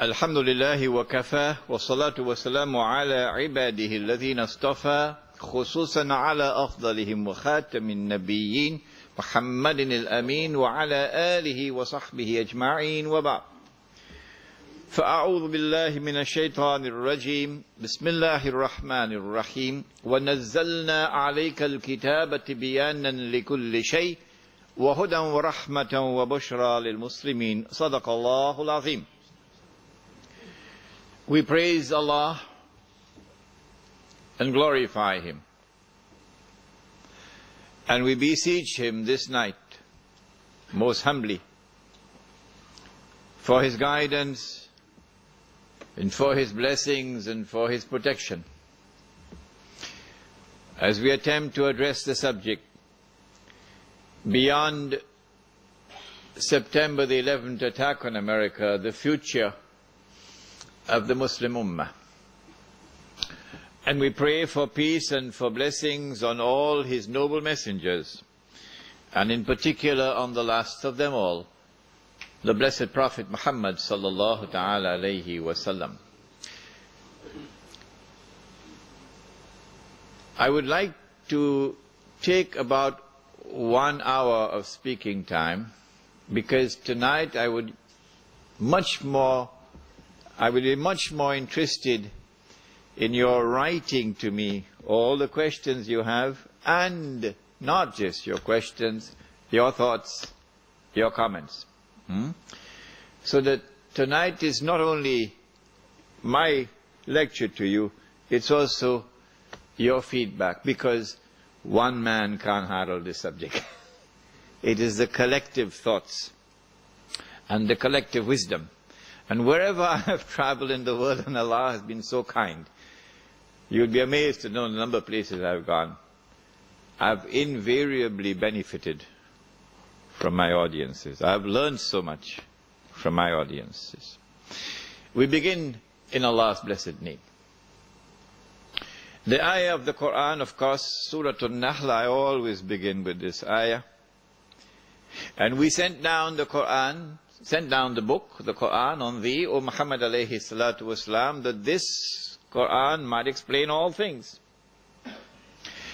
الحمد لله وكفى والصلاة والسلام على عباده الذين اصطفى خصوصا على أفضلهم وخاتم النبيين محمد الأمين وعلى آله وصحبه أجمعين وبعد فأعوذ بالله من الشيطان الرجيم بسم الله الرحمن الرحيم ونزلنا عليك الكتاب بيانا لكل شيء وهدى ورحمة وبشرى للمسلمين صدق الله العظيم. We praise Allah and glorify Him, and we beseech Him this night most humbly for His guidance and for His blessings and for His protection as we attempt to address the subject beyond September the 11th attack on America, the future of the Muslim Ummah. And we pray for peace and for blessings on all His noble messengers, and in particular on the last of them all, the blessed Prophet Muhammad sallallahu ta'ala alayhi wasallam. I would like to take about 1 hour of speaking time, because tonight I would be much more interested in your writing to me all the questions you have, and not just your questions, your thoughts, your comments. So that tonight is not only my lecture to you, it's also your feedback, because one man can't handle this subject. It is the collective thoughts and the collective wisdom. And wherever I have traveled in the world, and Allah has been so kind, you would be amazed to know the number of places I've gone. I've invariably benefited from my audiences. I've learned so much from my audiences. We begin in Allah's blessed name. The ayah of the Quran, of course, Surah An-Nahl, I always begin with this ayah. And we sent down the book, the Quran, on thee, O Muhammad alayhi salatu wasalam, that this Quran might explain all things.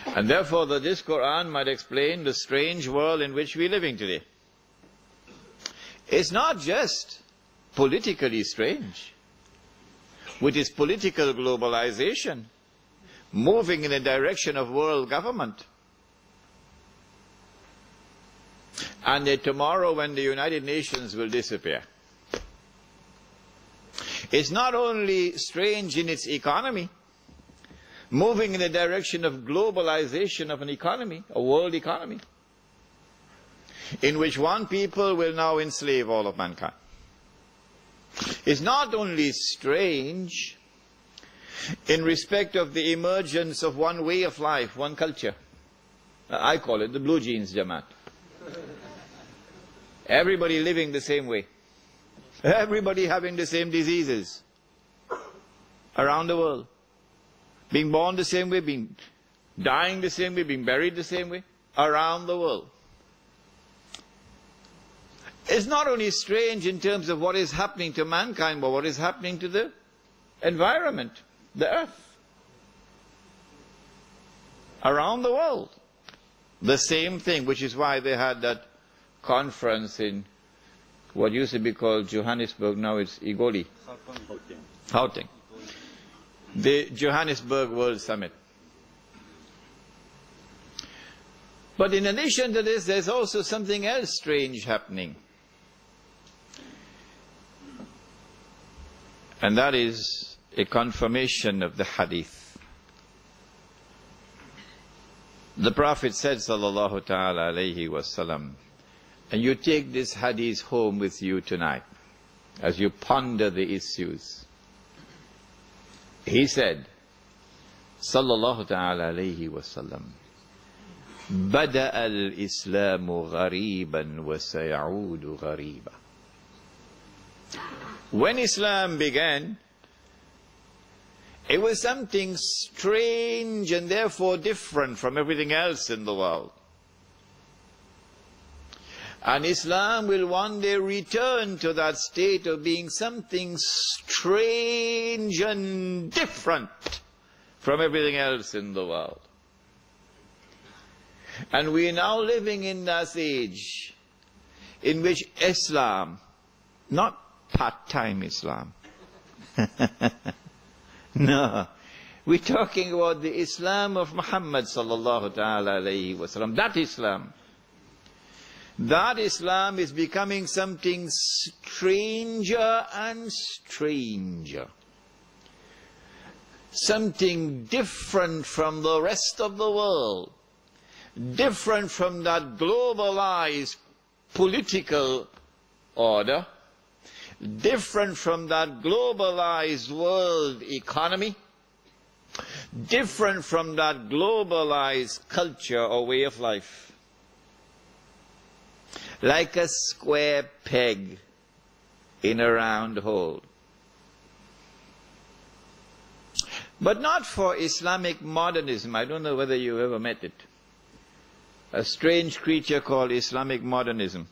And therefore that this Quran might explain the strange world in which we are living today. It's not just politically strange, with its political globalization, moving in the direction of world government. And tomorrow when the United Nations will disappear. It's not only strange in its economy, moving in the direction of globalization of an economy, a world economy, in which one people will now enslave all of mankind. It's not only strange in respect of the emergence of one way of life, one culture. I call it the blue jeans Jamaat. Everybody living the same way. Everybody having the same diseases around the world. Being born the same way, being dying the same way, being buried the same way, around the world. It's not only strange in terms of what is happening to mankind, but what is happening to the environment, the earth. Around the world. The same thing, which is why they had that conference in what used to be called Johannesburg, now it's Igoli. Gauteng. The Johannesburg World Summit. But in addition to this, there's also something else strange happening. And that is a confirmation of the hadith. The Prophet said, sallallahu ta'ala alayhi wasallam, and you take this hadith home with you tonight, as you ponder the issues. He said, sallallahu ta'ala alayhi wasallam, بدأ الإسلام غريبا وسيعود غريبا. When Islam began, it was something strange and therefore different from everything else in the world. And Islam will one day return to that state of being something strange and different from everything else in the world. And we are now living in that age in which Islam, not part-time Islam, no, we're talking about the Islam of Muhammad sallallahu ta'ala alayhi wa sallam, that Islam. That Islam is becoming something stranger and stranger. Something different from the rest of the world. Different from that globalized political order. Different from that globalized world economy. Different from that globalized culture or way of life. Like a square peg in a round hole. But not for Islamic modernism. I don't know whether you ever met it. A strange creature called Islamic modernism.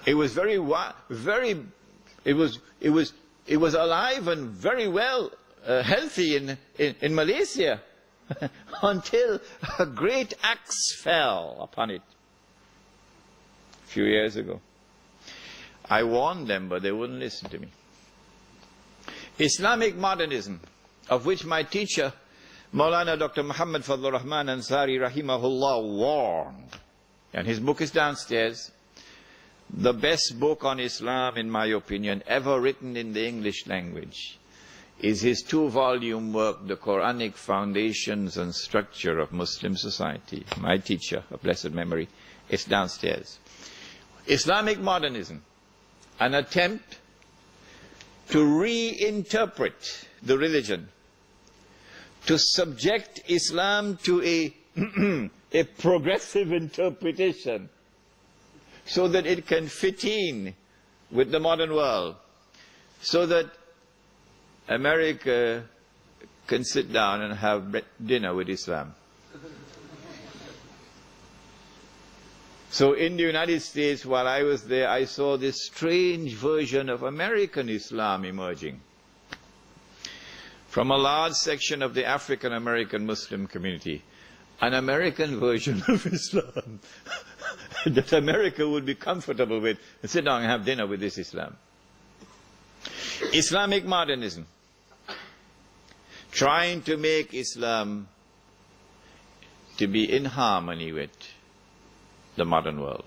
It was it was alive and very well healthy in Malaysia. Until a great axe fell upon it a few years ago. I warned them, but they wouldn't listen to me. Islamic modernism, of which my teacher, Maulana Dr. Muhammad Fadlur Rahman Ansari Rahimahullah, warned. And his book is downstairs. The best book on Islam, in my opinion, ever written in the English language, is his 2-volume work, The Quranic Foundations and Structure of Muslim Society. My teacher, of blessed memory, is downstairs. Islamic modernism, an attempt to reinterpret the religion, to subject Islam to a progressive interpretation so that it can fit in with the modern world, so that America can sit down and have dinner with Islam. So in the United States, while I was there, I saw this strange version of American Islam emerging from a large section of the African American Muslim community. An American version of Islam that America would be comfortable with and sit down and have dinner with this Islam. Islamic modernism, trying to make Islam to be in harmony with the modern world.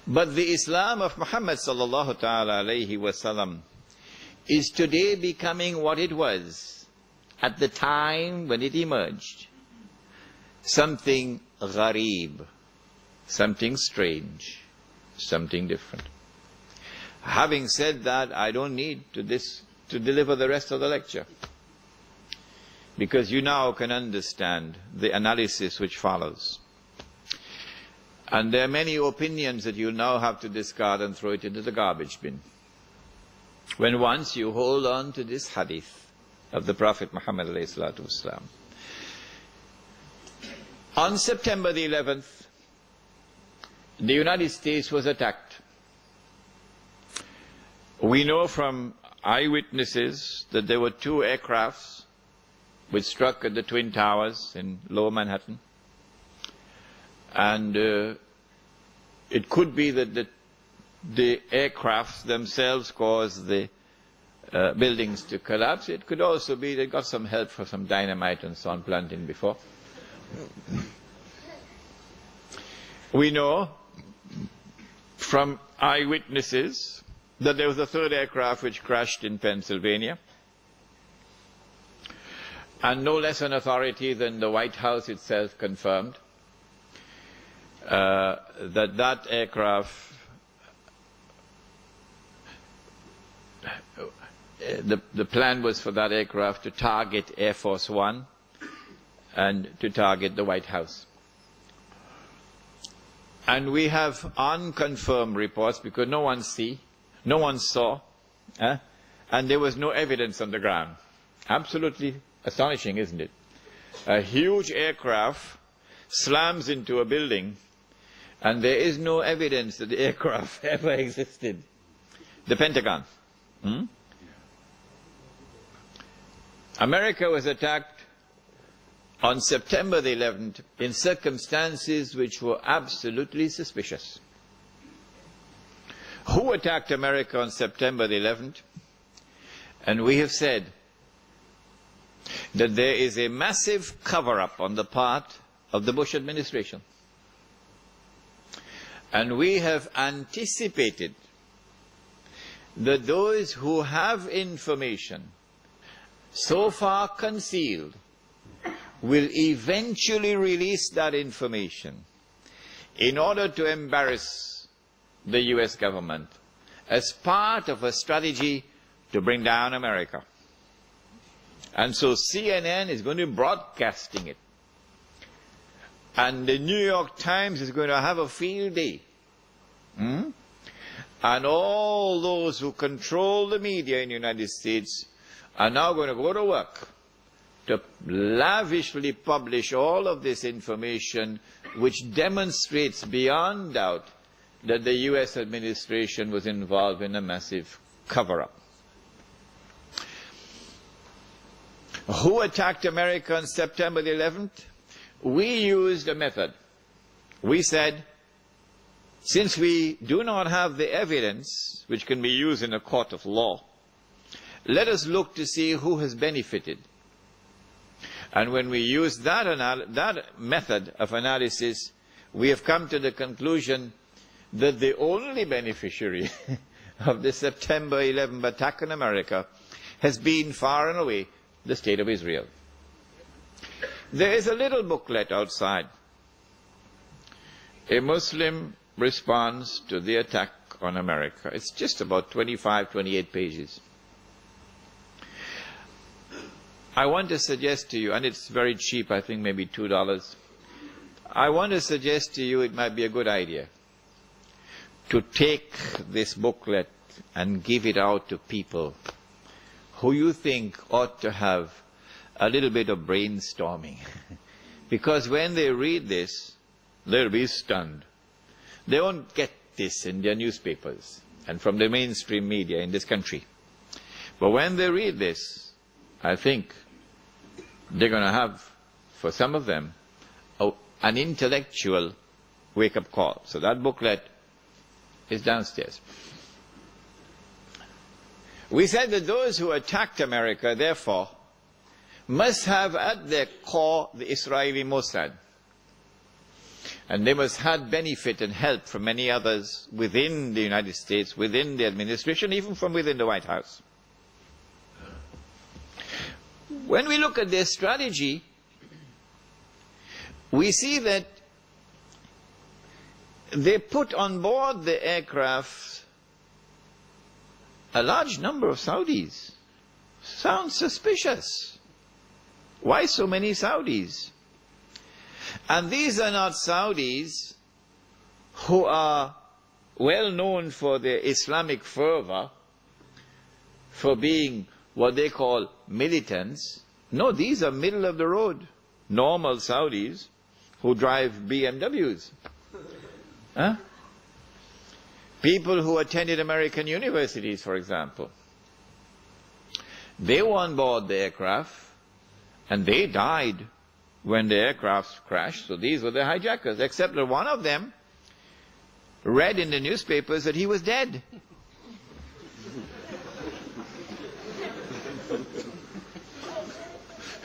But the Islam of Muhammad sallallahu ta'ala alayhi wa sallam is today becoming what it was at the time when it emerged. Something gharib, something strange, something different. Having said that, I don't need to deliver the rest of the lecture, because you now can understand the analysis which follows. And there are many opinions that you now have to discard and throw it into the garbage bin. When once you hold on to this hadith of the Prophet Muhammad alayhi salatu wasalam. On September the 11th, the United States was attacked. We know from eyewitnesses that there were 2 aircrafts which struck at the Twin Towers in Lower Manhattan. And it could be that the aircrafts themselves caused the buildings to collapse. It could also be they got some help from some dynamite and so on planting before. We know from eyewitnesses that there was a 3rd aircraft which crashed in Pennsylvania. And no less an authority than the White House itself confirmed that aircraft, the plan was for that aircraft to target Air Force One and to target the White House. And we have unconfirmed reports because no one saw, and there was no evidence on the ground. Absolutely astonishing, isn't it? A huge aircraft slams into a building and there is no evidence that the aircraft ever existed. The Pentagon. America was attacked on September the 11th in circumstances which were absolutely suspicious. Who attacked America on September the 11th? And we have said that there is a massive cover-up on the part of the Bush administration. And we have anticipated that those who have information so far concealed will eventually release that information in order to embarrass the US government as part of a strategy to bring down America. And so CNN is going to be broadcasting it. And the New York Times is going to have a field day. And all those who control the media in the United States are now going to go to work to lavishly publish all of this information which demonstrates beyond doubt that the US administration was involved in a massive cover-up. Who attacked America on September the 11th? We used a method. We said, since we do not have the evidence which can be used in a court of law, let us look to see who has benefited. And when we use that method of analysis, we have come to the conclusion that the only beneficiary of the September 11th attack on America has been far and away the State of Israel. There is a little booklet outside, A Muslim Response to the Attack on America. It's just about 25, 28 pages. I want to suggest to you, and it's very cheap, I think maybe $2. I want to suggest to you it might be a good idea to take this booklet and give it out to people who you think ought to have a little bit of brainstorming. Because when they read this, they'll be stunned. They won't get this in their newspapers and from the mainstream media in this country. But when they read this, I think they're going to have, for some of them, an intellectual wake-up call. So that booklet is downstairs. We said that those who attacked America, therefore, must have at their core the Israeli Mossad. And they must have benefit and help from many others within the United States, within the administration, even from within the White House. When we look at their strategy, we see that they put on board the aircraft a large number of Saudis. Sounds suspicious. Why so many Saudis? And these are not Saudis who are well known for their Islamic fervor, for being what they call militants. No, these are middle of the road, normal Saudis who drive BMWs. Huh? People who attended American universities, for example. They were on board the aircraft and they died when the aircraft crashed. So these were the hijackers, except that one of them read in the newspapers that he was dead.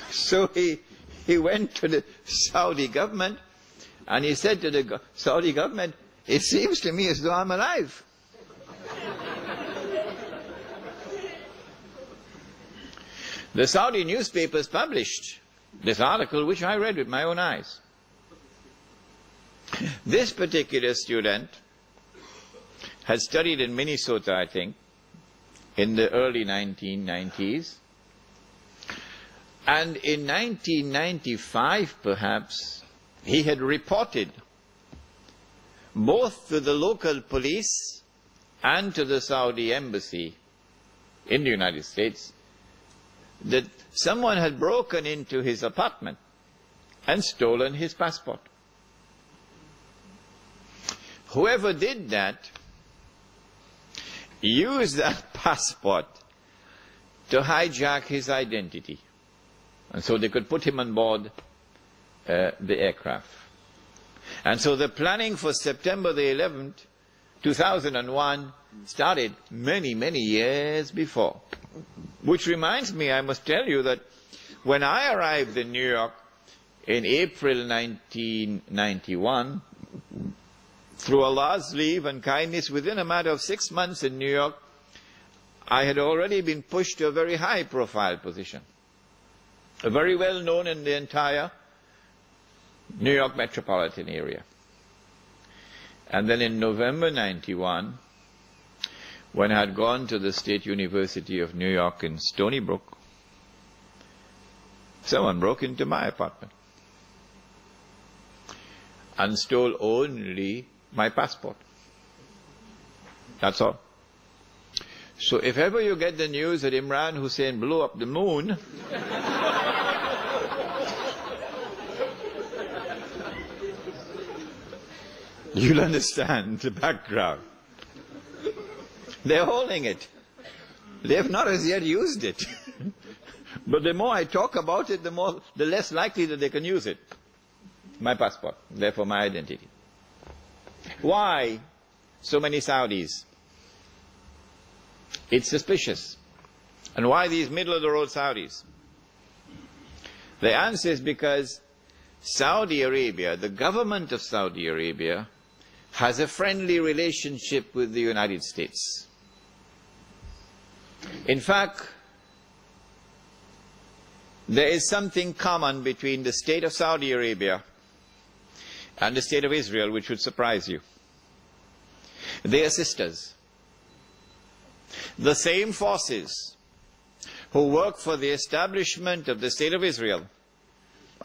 So he went to the Saudi government and he said to the Saudi government, "It seems to me as though I'm alive." The Saudi newspapers published this article, which I read with my own eyes. This particular student had studied in Minnesota, I think, in the early 1990s. And in 1995, perhaps, he had reported both to the local police and to the Saudi embassy in the United States that someone had broken into his apartment and stolen his passport. whoever did that used that passport to hijack his identity. And so they could put him on board the aircraft. And so the planning for September the 11th, 2001 started many, many years before. Which reminds me, I must tell you that when I arrived in New York in April 1991, through Allah's leave and kindness, within a matter of 6 months in New York, I had already been pushed to a very high-profile position, very well known in the entire New York metropolitan area. And then in November 91, when I had gone to the State University of New York in Stony Brook, someone broke into my apartment and stole only my passport. That's all. So if ever you get the news that Imran Hussein blew up the moon, you'll understand the background. They're holding it. They have not as yet used it. But the more I talk about it, the less likely that they can use it. My passport, therefore my identity. Why so many Saudis? It's suspicious. And why these middle-of-the-road Saudis? The answer is because Saudi Arabia, the government of Saudi Arabia, has a friendly relationship with the United States. In fact, there is something common between the state of Saudi Arabia and the state of Israel which would surprise you. They are sisters. The same forces who work for the establishment of the state of Israel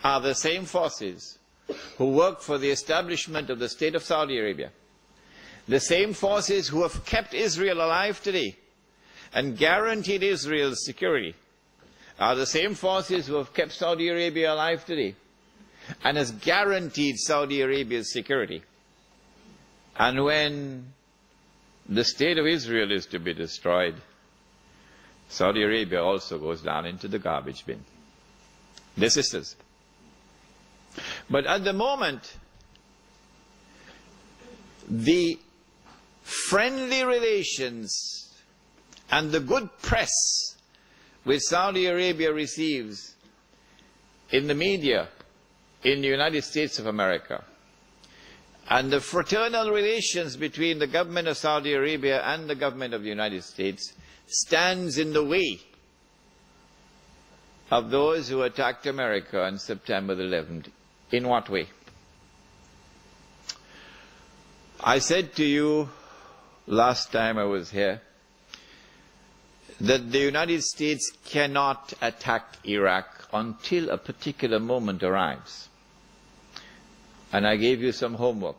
are the same forces who work for the establishment of the state of Saudi Arabia. The same forces who have kept Israel alive today and guaranteed Israel's security are the same forces who have kept Saudi Arabia alive today and has guaranteed Saudi Arabia's security. And when the state of Israel is to be destroyed, Saudi Arabia also goes down into the garbage bin. They're sisters. But at the moment, the friendly relations and the good press which Saudi Arabia receives in the media in the United States of America, and the fraternal relations between the government of Saudi Arabia and the government of the United States stands in the way of those who attacked America on September the 11th. In what way? I said to you last time I was here that the United States cannot attack Iraq until a particular moment arrives. And I gave you some homework.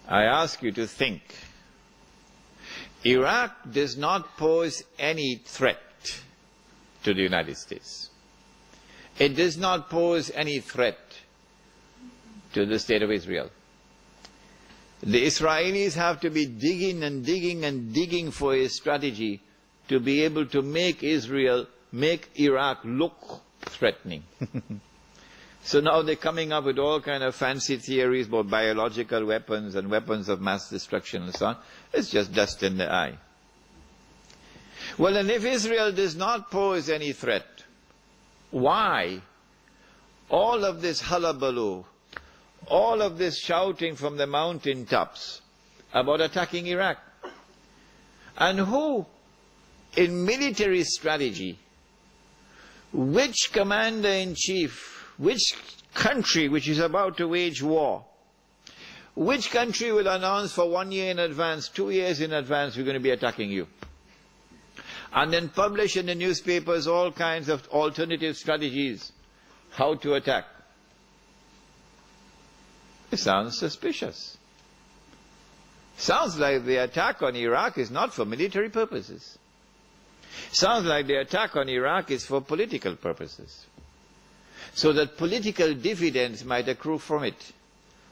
I ask you to think. Iraq does not pose any threat to the United States. It does not pose any threat to the state of Israel. The Israelis have to be digging and digging and digging for a strategy to be able to make Iraq look threatening. So now they're coming up with all kind of fancy theories about biological weapons and weapons of mass destruction and so on. It's just dust in the eye. Well, and if Israel does not pose any threat, why all of this hullabaloo, all of this shouting from the mountaintops about attacking Iraq? And who, in military strategy, which commander-in-chief, which country which is about to wage war, which country will announce for 1 year in advance, 2 years in advance, we're going to be attacking you? And then publish in the newspapers all kinds of alternative strategies, how to attack. It sounds suspicious. Sounds like the attack on Iraq is not for military purposes. Sounds like the attack on Iraq is for political purposes, so that political dividends might accrue from it.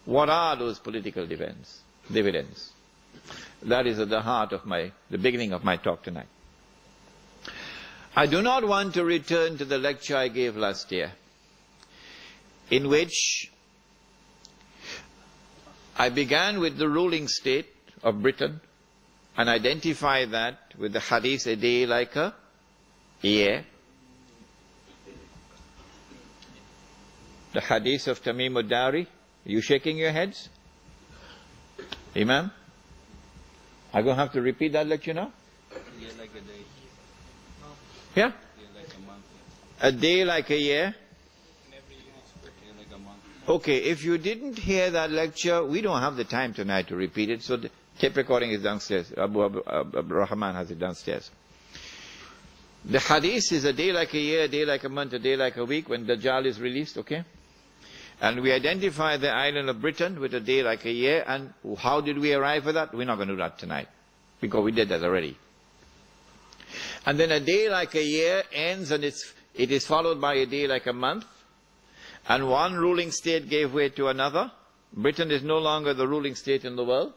What are those political dividends? That is at the heart of the beginning of my talk tonight. I do not want to return to the lecture I gave last year, in which I began with the ruling state of Britain and identified that with the hadith, a day like a year. The hadith of Tamim ad-Dari. Are you shaking your heads? Imam? I'm going to have to repeat that lecture now? Yeah, like a day. Yeah? Yeah, like a month. A day like a year? Yeah, like a month. Okay, if you didn't hear that lecture, we don't have the time tonight to repeat it, so the tape recording is downstairs. Abu Rahman has it downstairs. The hadith is a day like a year, a day like a month, a day like a week when Dajjal is released, okay? And we identify the island of Britain with a day like a year, and how did we arrive at that? We're not going to do that tonight, because we did that already. And then a day like a year ends, and it is followed by a day like a month, and one ruling state gave way to another. Britain is no longer the ruling state in the world.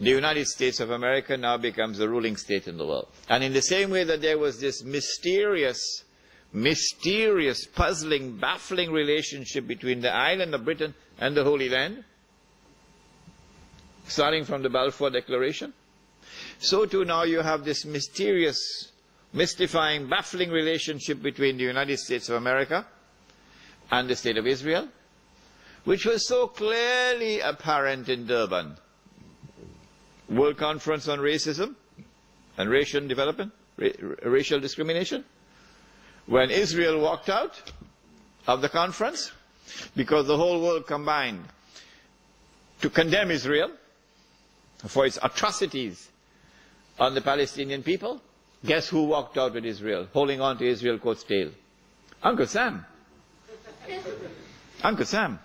The United States of America now becomes the ruling state in the world. And in the same way that there was this mysterious, puzzling, baffling relationship between the island of Britain and the Holy Land, starting from the Balfour Declaration, so too now you have this mysterious, mystifying, baffling relationship between the United States of America and the State of Israel, which was so clearly apparent in Durban. World Conference on Racism and Racial Development, Racial Discrimination, when Israel walked out of the conference because the whole world combined to condemn Israel for its atrocities on the Palestinian people. Guess who walked out with Israel, holding on to Israel's coat's tail? Uncle Sam. Uncle Sam.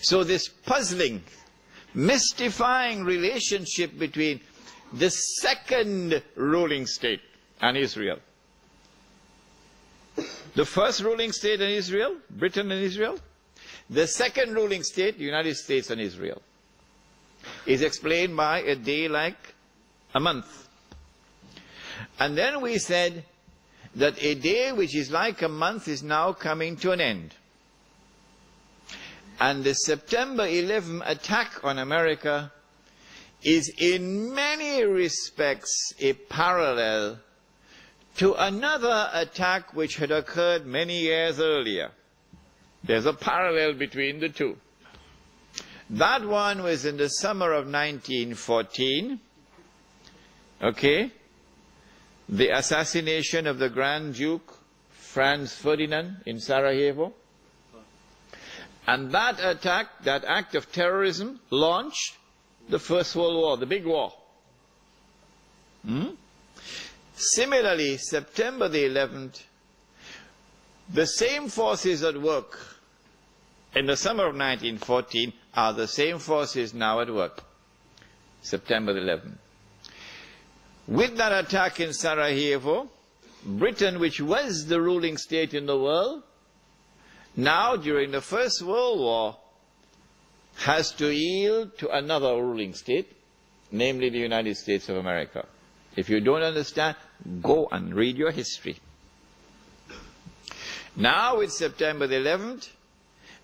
So this puzzling, mystifying relationship between the second ruling state and Israel. The first ruling state in Israel, Britain and Israel. The second ruling state, the United States and Israel, is explained by a day like a month. And then we said that a day which is like a month is now coming to an end. And the September 11 attack on America is in many respects a parallel to another attack which had occurred many years earlier. There's a parallel between the two. That one was in the summer of 1914, okay? The assassination of the Grand Duke Franz Ferdinand in Sarajevo. And that attack, that act of terrorism, launched the First World War, the big war. Similarly, September the 11th, the same forces at work in the summer of 1914 are the same forces now at work, September the 11th. With that attack in Sarajevo, Britain, which was the ruling state in the world, now during the First World War, has to yield to another ruling state, namely the United States of America. If you don't understand, go and read your history. Now with September the 11th,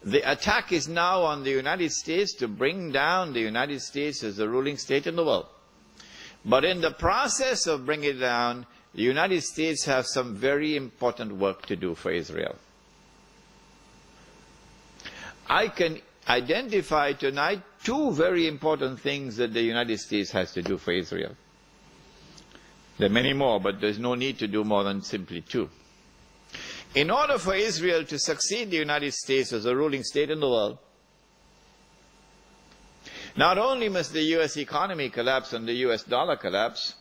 the attack is now on the United States to bring down the United States as the ruling state in the world. But in the process of bringing it down, the United States have some very important work to do for Israel. I can identify tonight two very important things that the United States has to do for Israel. There are many more, but there's no need to do more than simply two. In order for Israel to succeed the United States as a ruling state in the world, not only must the US economy collapse and the US dollar collapse,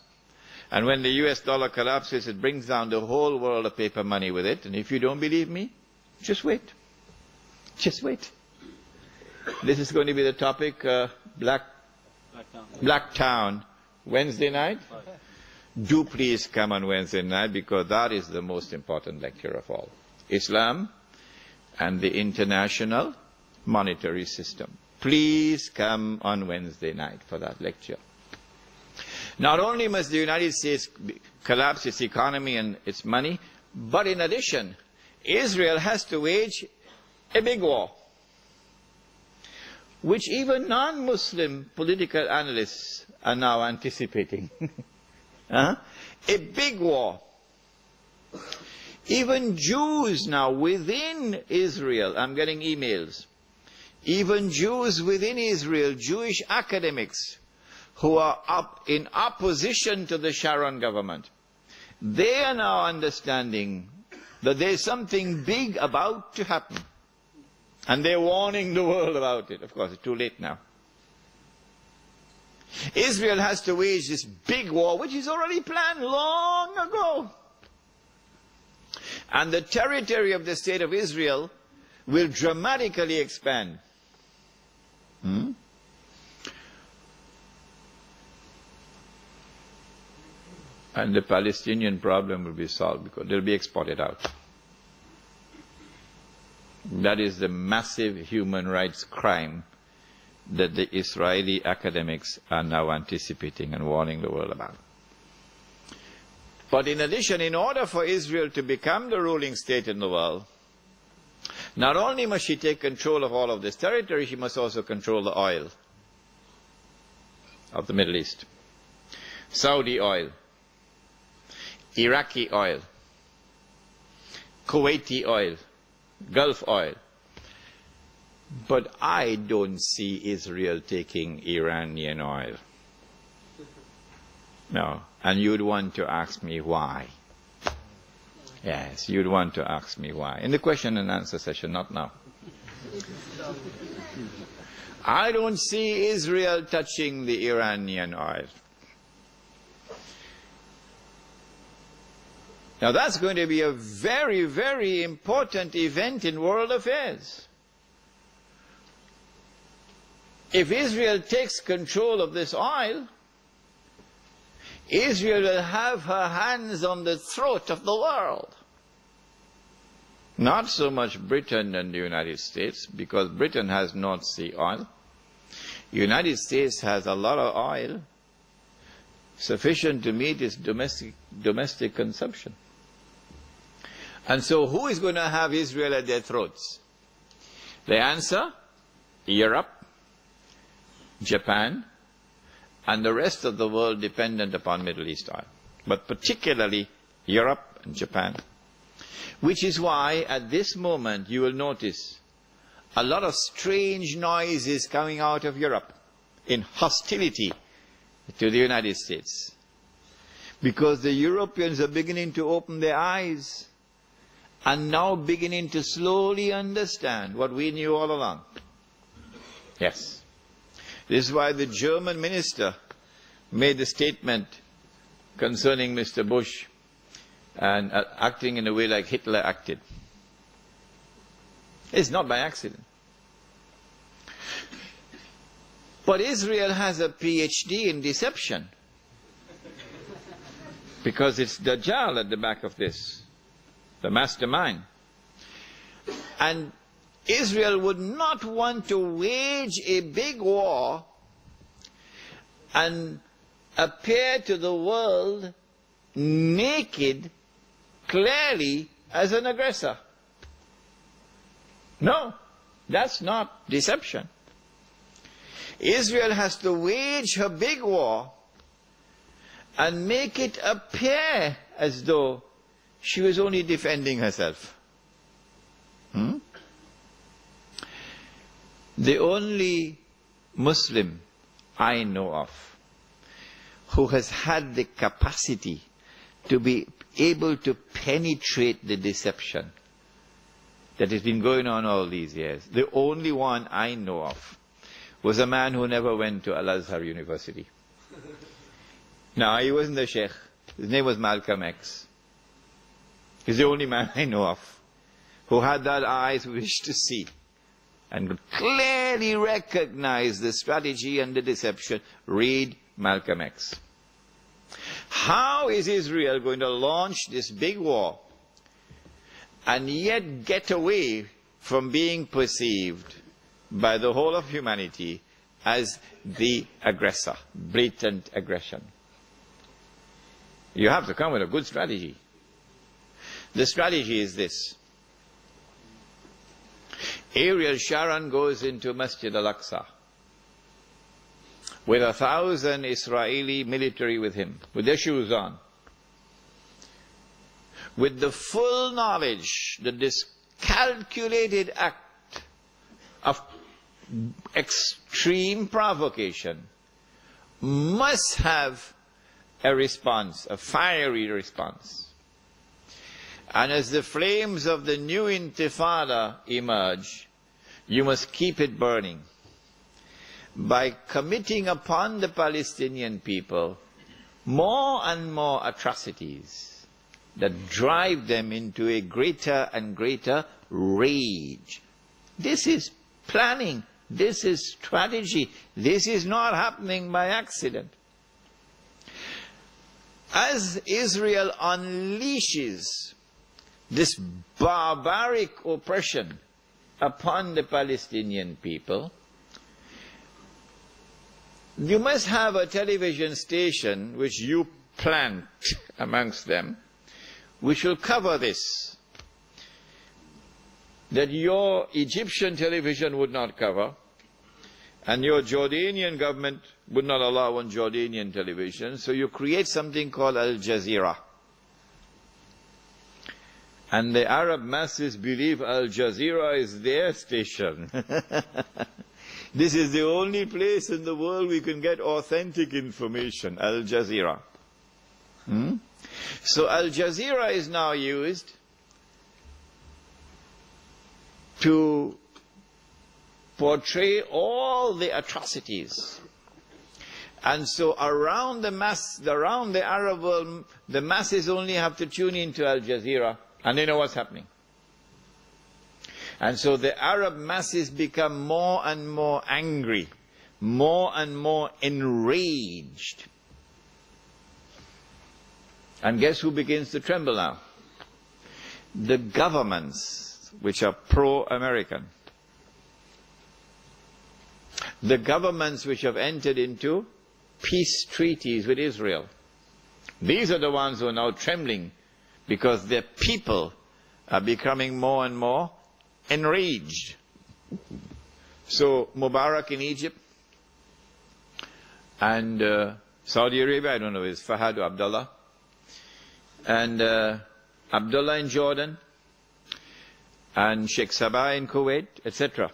and when the US dollar collapses, it brings down the whole world of paper money with it. And if you don't believe me, just wait. Just wait. This is going to be the topic, Blacktown, Wednesday night. Do please come on Wednesday night, because that is the most important lecture of all. Islam and the international monetary system. Please come on Wednesday night for that lecture. Not only must the United States collapse its economy and its money, but in addition, Israel has to wage a big war, which even non-Muslim political analysts are now anticipating. A big war. Even Jews now within Israel, I'm getting emails, even Jews within Israel, Jewish academics who are in opposition to the Sharon government, they are now understanding that there's something big about to happen. And they're warning the world about it. Of course, it's too late now. Israel has to wage this big war, which is already planned long ago. And the territory of the state of Israel will dramatically expand. And the Palestinian problem will be solved because they'll be exported out. That is the massive human rights crime that the Israeli academics are now anticipating and warning the world about. But in addition, in order for Israel to become the ruling state in the world, not only must she take control of all of this territory, she must also control the oil of the Middle East. Saudi oil, Iraqi oil, Kuwaiti oil, Gulf oil. But I don't see Israel taking Iranian oil. No. And you'd want to ask me why. Yes, you'd want to ask me why. In the question and answer session, not now. I don't see Israel touching the Iranian oil. Now that's going to be a very, very important event in world affairs. If Israel takes control of this oil, Israel will have her hands on the throat of the world. Not so much Britain and the United States, because Britain has North Sea oil. The United States has a lot of oil, sufficient to meet its domestic consumption. And so who is going to have Israel at their throats? The answer, Europe, Japan, and the rest of the world dependent upon Middle East oil, but particularly Europe and Japan. Which is why at this moment you will notice a lot of strange noises coming out of Europe in hostility to the United States. Because the Europeans are beginning to open their eyes and now beginning to slowly understand what we knew all along. Yes. This is why the German minister made a statement concerning Mr. Bush and acting in a way like Hitler acted. It's not by accident. But Israel has a PhD in deception. Because it's Dajjal at the back of this, the mastermind. And Israel would not want to wage a big war and appear to the world naked, clearly, as an aggressor. No, that's not deception. Israel has to wage her big war and make it appear as though she was only defending herself. The only Muslim I know of who has had the capacity to be able to penetrate the deception that has been going on all these years, the only one I know of, was a man who never went to Al-Azhar University. No, he wasn't a sheikh. His name was Malcolm X. He's the only man I know of who had that eyes wish to see and could clearly recognize the strategy and the deception. Read Malcolm X. How is Israel going to launch this big war and yet get away from being perceived by the whole of humanity as the aggressor, blatant aggression. You have to come with a good strategy. The strategy is this. Ariel Sharon goes into Masjid al-Aqsa with 1,000 Israeli military with him, with their shoes on, with the full knowledge that this calculated act of extreme provocation must have a response, a fiery response. And as the flames of the new intifada emerge, you must keep it burning by committing upon the Palestinian people more and more atrocities that drive them into a greater and greater rage. This is planning. This is strategy. This is not happening by accident. As Israel unleashes this barbaric oppression upon the Palestinian people, you must have a television station which you plant amongst them, which will cover this, that your Egyptian television would not cover, and your Jordanian government would not allow on Jordanian television, so you create something called Al Jazeera. And the Arab masses believe Al Jazeera is their station. This is the only place in the world we can get authentic information, Al Jazeera. So Al Jazeera is now used to portray all the atrocities. And so around the Arab world, the masses only have to tune into Al Jazeera, and they know what's happening. And so the Arab masses become more and more angry, more and more enraged. And guess who begins to tremble now? The governments which are pro-American. The governments which have entered into peace treaties with Israel. These are the ones who are now trembling because their people are becoming more and more enraged. So Mubarak in Egypt and Saudi Arabia, I don't know, is Fahad or Abdullah, and Abdullah in Jordan, and Sheikh Sabah in Kuwait, etc.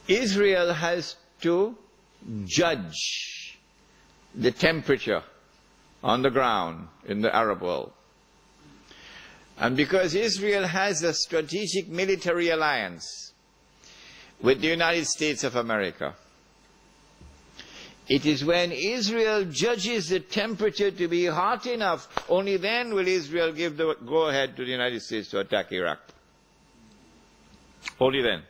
Israel has to judge the temperature on the ground in the Arab world. And because Israel has a strategic military alliance with the United States of America, it is when Israel judges the temperature to be hot enough, only then will Israel give the go-ahead to the United States to attack Iraq. Only then.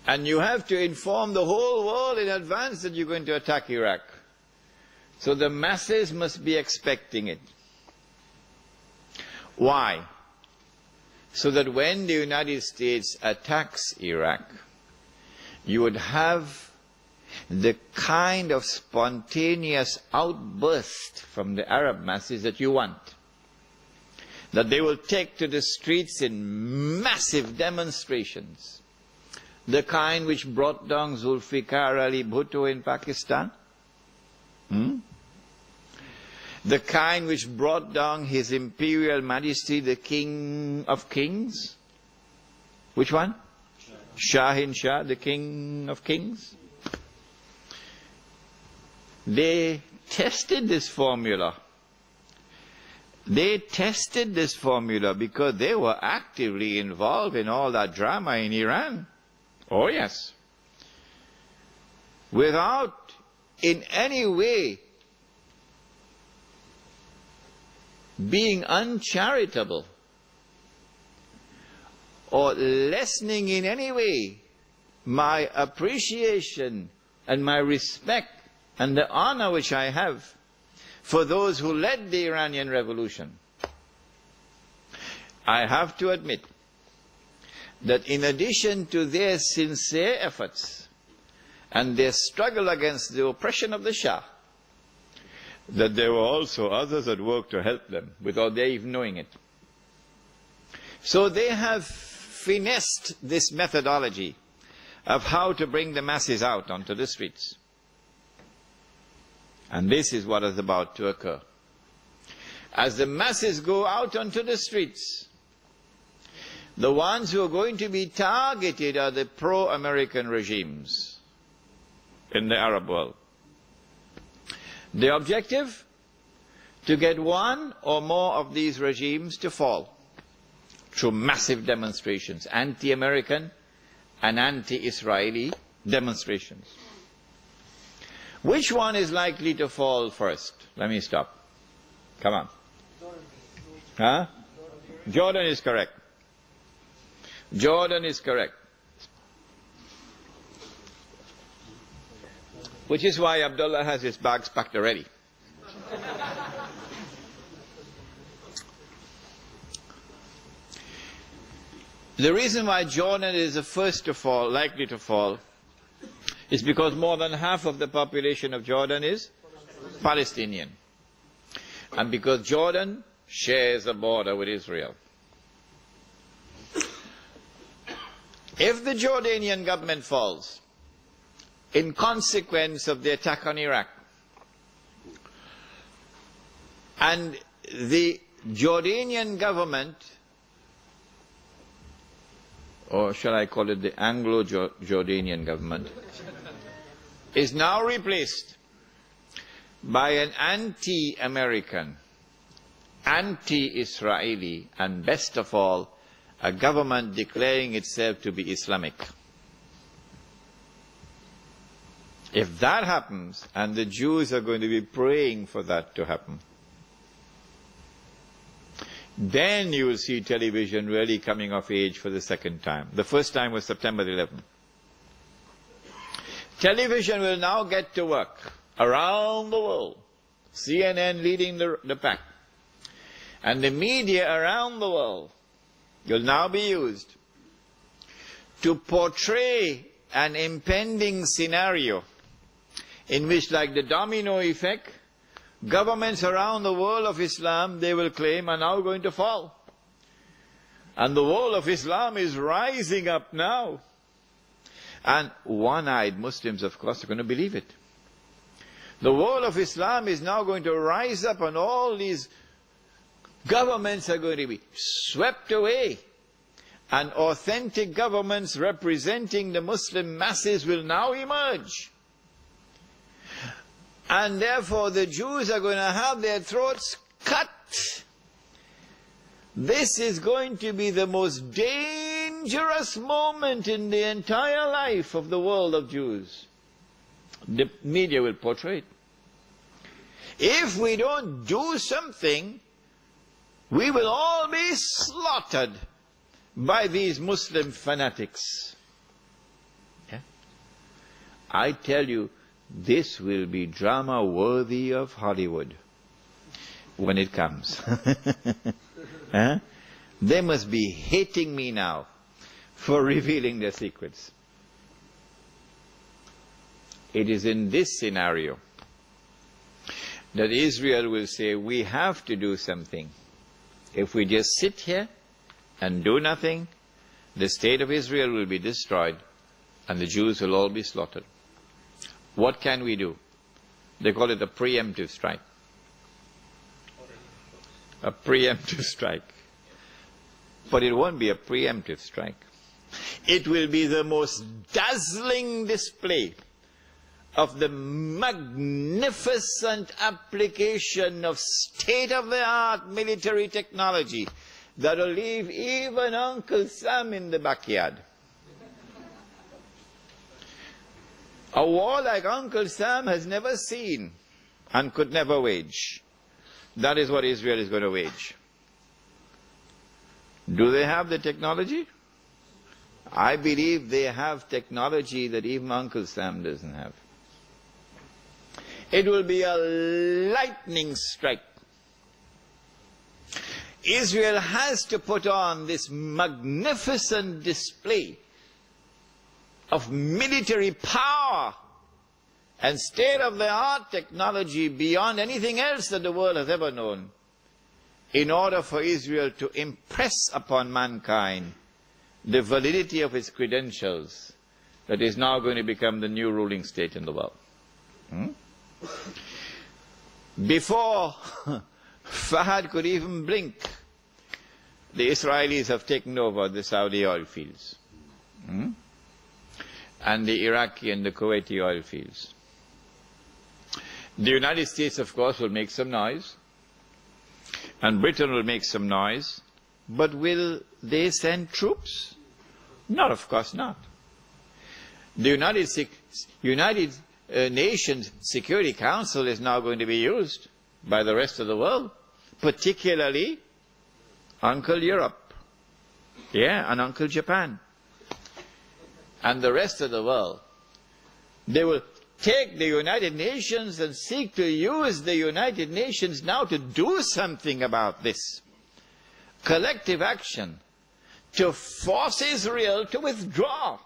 And you have to inform the whole world in advance that you're going to attack Iraq. So the masses must be expecting it. Why? So that when the United States attacks Iraq, you would have the kind of spontaneous outburst from the Arab masses that you want. That they will take to the streets in massive demonstrations. The kind which brought down Zulfikar Ali Bhutto in Pakistan. The kind which brought down His Imperial Majesty, the King of Kings. Which one? Shahin Shah, the King of Kings. They tested this formula. They tested this formula because they were actively involved in all that drama in Iran. Oh yes. Without in any way being uncharitable or lessening in any way my appreciation and my respect and the honor which I have for those who led the Iranian Revolution. I have to admit that in addition to their sincere efforts and their struggle against the oppression of the Shah, that there were also others at work to help them without their even knowing it. So they have finessed this methodology of how to bring the masses out onto the streets. And this is what is about to occur. As the masses go out onto the streets, the ones who are going to be targeted are the pro-American regimes in the Arab world. The objective? To get one or more of these regimes to fall through massive demonstrations, anti-American and anti-Israeli demonstrations. Which one is likely to fall first? Let me stop. Come on. Huh? Jordan is correct. Jordan is correct. Which is why Abdullah has his bags packed already. The reason why Jordan is the first to fall, likely to fall, is because more than half of the population of Jordan is Palestinian. And because Jordan shares a border with Israel. If the Jordanian government falls, in consequence of the attack on Iraq, and the Jordanian government, or shall I call it the Anglo-Jordanian government, is now replaced by an anti-American, anti-Israeli, and best of all, a government declaring itself to be Islamic. If that happens, and the Jews are going to be praying for that to happen, then you will see television really coming of age for the second time. The first time was September 11th. Television will now get to work around the world. CNN leading the pack. And the media around the world will now be used to portray an impending scenario in which, like the domino effect, governments around the world of Islam, they will claim, are now going to fall. And the world of Islam is rising up now. And one-eyed Muslims, of course, are going to believe it. The world of Islam is now going to rise up, and all these governments are going to be swept away. And authentic governments representing the Muslim masses will now emerge. And therefore the Jews are going to have their throats cut. This is going to be the most dangerous moment in the entire life of the world of Jews. The media will portray it. If we don't do something, we will all be slaughtered by these Muslim fanatics. Yeah? I tell you, this will be drama worthy of Hollywood when it comes. Huh? They must be hating me now for revealing their secrets. It is in this scenario that Israel will say, we have to do something. If we just sit here and do nothing, the state of Israel will be destroyed and the Jews will all be slaughtered. What can we do? They call it a preemptive strike. A preemptive strike. But it won't be a preemptive strike. It will be the most dazzling display of the magnificent application of state-of-the-art military technology that will leave even Uncle Sam in the backyard. A war like Uncle Sam has never seen and could never wage. That is what Israel is going to wage. Do they have the technology? I believe they have technology that even Uncle Sam doesn't have. It will be a lightning strike. Israel has to put on this magnificent display of military power and state-of-the-art technology beyond anything else that the world has ever known, in order for Israel to impress upon mankind the validity of its credentials that is now going to become the new ruling state in the world. Before Fahad could even blink, the Israelis have taken over the Saudi oil fields, and the Iraqi and the Kuwaiti oil fields. The United States, of course, will make some noise, and Britain will make some noise, but will they send troops? No, of course not. The United Nations Security Council is now going to be used by the rest of the world, particularly Uncle Europe, and Uncle Japan, and the rest of the world. They will take the United Nations and seek to use the United Nations now to do something about this. Collective action to force Israel to withdraw.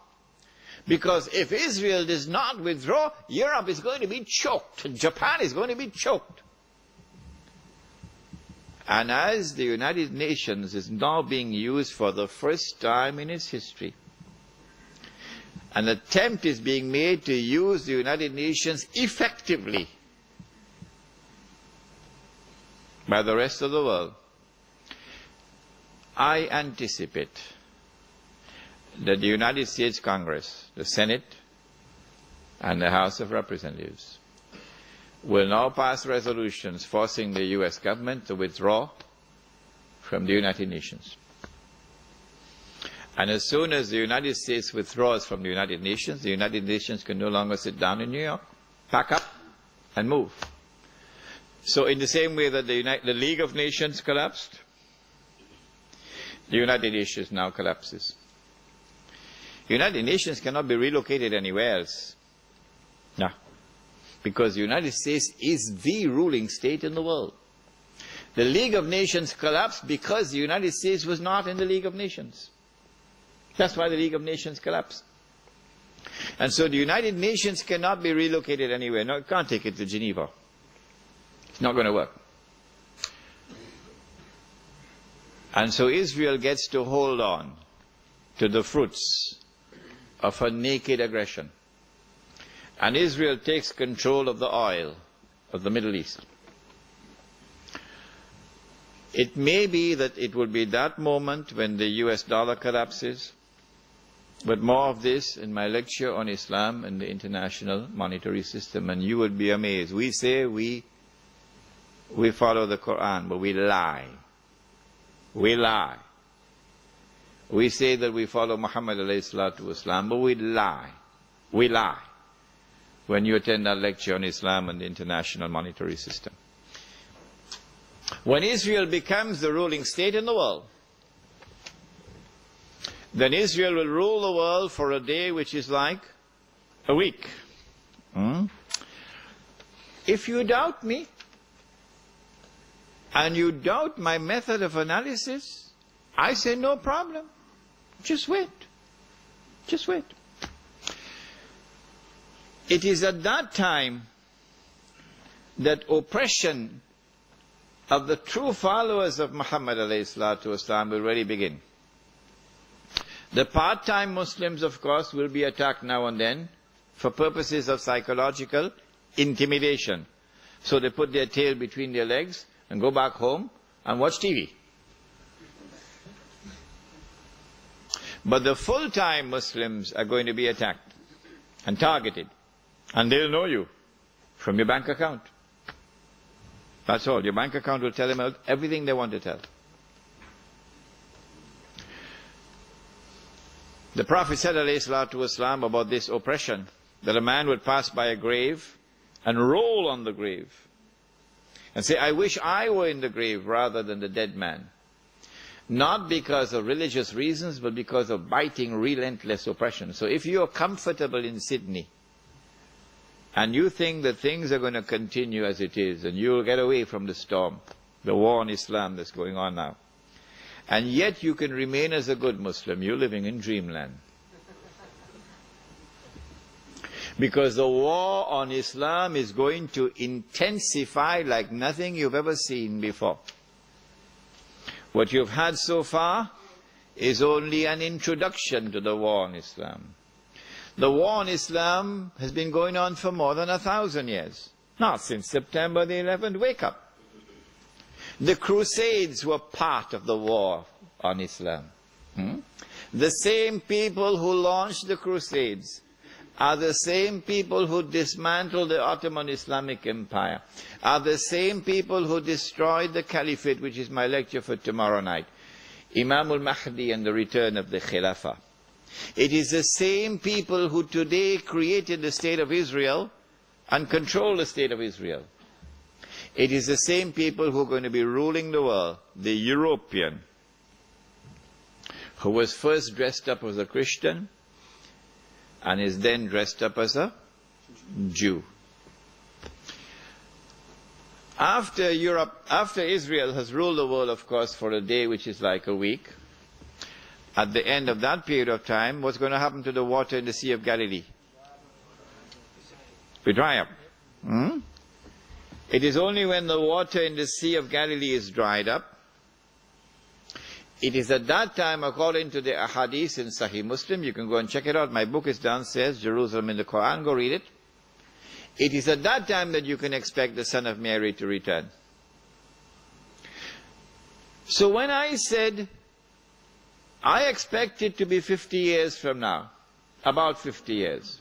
Because if Israel does not withdraw, Europe is going to be choked. Japan is going to be choked. And as the United Nations is now being used for the first time in its history, an attempt is being made to use the United Nations effectively by the rest of the world, I anticipate that the United States Congress, the Senate, and the House of Representatives will now pass resolutions forcing the U.S. government to withdraw from the United Nations. And as soon as the United States withdraws from the United Nations can no longer sit down in New York, pack up, and move. So in the same way that the League of Nations collapsed, the United Nations now collapses. The United Nations cannot be relocated anywhere else. No. Because the United States is the ruling state in the world. The League of Nations collapsed because the United States was not in the League of Nations. That's why the League of Nations collapsed. And so the United Nations cannot be relocated anywhere. No, it can't take it to Geneva. It's not going to work. And so Israel gets to hold on to the fruits of her naked aggression. And Israel takes control of the oil of the Middle East. It may be that it will be that moment when the US dollar collapses, but more of this in my lecture on Islam and the international monetary system, and you would be amazed. We say we follow the Quran, but we lie. We lie. We say that we follow Muhammad alayhi salatu wasalam, but we lie. We lie when you attend our lecture on Islam and the international monetary system. When Israel becomes the ruling state in the world, then Israel will rule the world for a day which is like a week. If you doubt me, and you doubt my method of analysis, I say no problem. Just wait. Just wait. It is at that time that oppression of the true followers of Muhammad alayhi salatu wasalam will really begin. The part-time Muslims, of course, will be attacked now and then for purposes of psychological intimidation. So they put their tail between their legs and go back home and watch TV. But the full-time Muslims are going to be attacked and targeted. And they'll know you from your bank account. That's all. Your bank account will tell them everything they want to tell. The Prophet said, alayhi salatu wasalam, about this oppression, that a man would pass by a grave and roll on the grave and say, I wish I were in the grave rather than the dead man. Not because of religious reasons, but because of biting, relentless oppression. So if you are comfortable in Sydney, and you think that things are going to continue as it is, and you'll get away from the storm, the war on Islam that's going on now, And yet you can remain as a good Muslim. You're living in dreamland. Because the war on Islam is going to intensify like nothing you've ever seen before. What you've had so far is only an introduction to the war on Islam. The war on Islam has been going on for more than 1,000 years. Not since September the 11th. Wake up. The Crusades were part of the war on Islam. The same people who launched the Crusades are the same people who dismantled the Ottoman Islamic Empire, are the same people who destroyed the Caliphate, which is my lecture for tomorrow night, Imam al-Mahdi and the return of the Khilafah. It is the same people who today created the State of Israel and control the State of Israel. It is the same people who are going to be ruling the world, the European, who was first dressed up as a Christian and is then dressed up as a Jew. After Israel has ruled the world, of course, for a day which is like a week, at the end of that period of time, what's going to happen to the water in the Sea of Galilee? We dry up. It is only when the water in the Sea of Galilee is dried up, it is at that time, according to the ahadith in Sahih Muslim, you can go and check it out, my book is downstairs, Jerusalem in the Quran, go read it. It is at that time that you can expect the Son of Mary to return. So when I said, I expect it to be 50 years from now, about 50 years.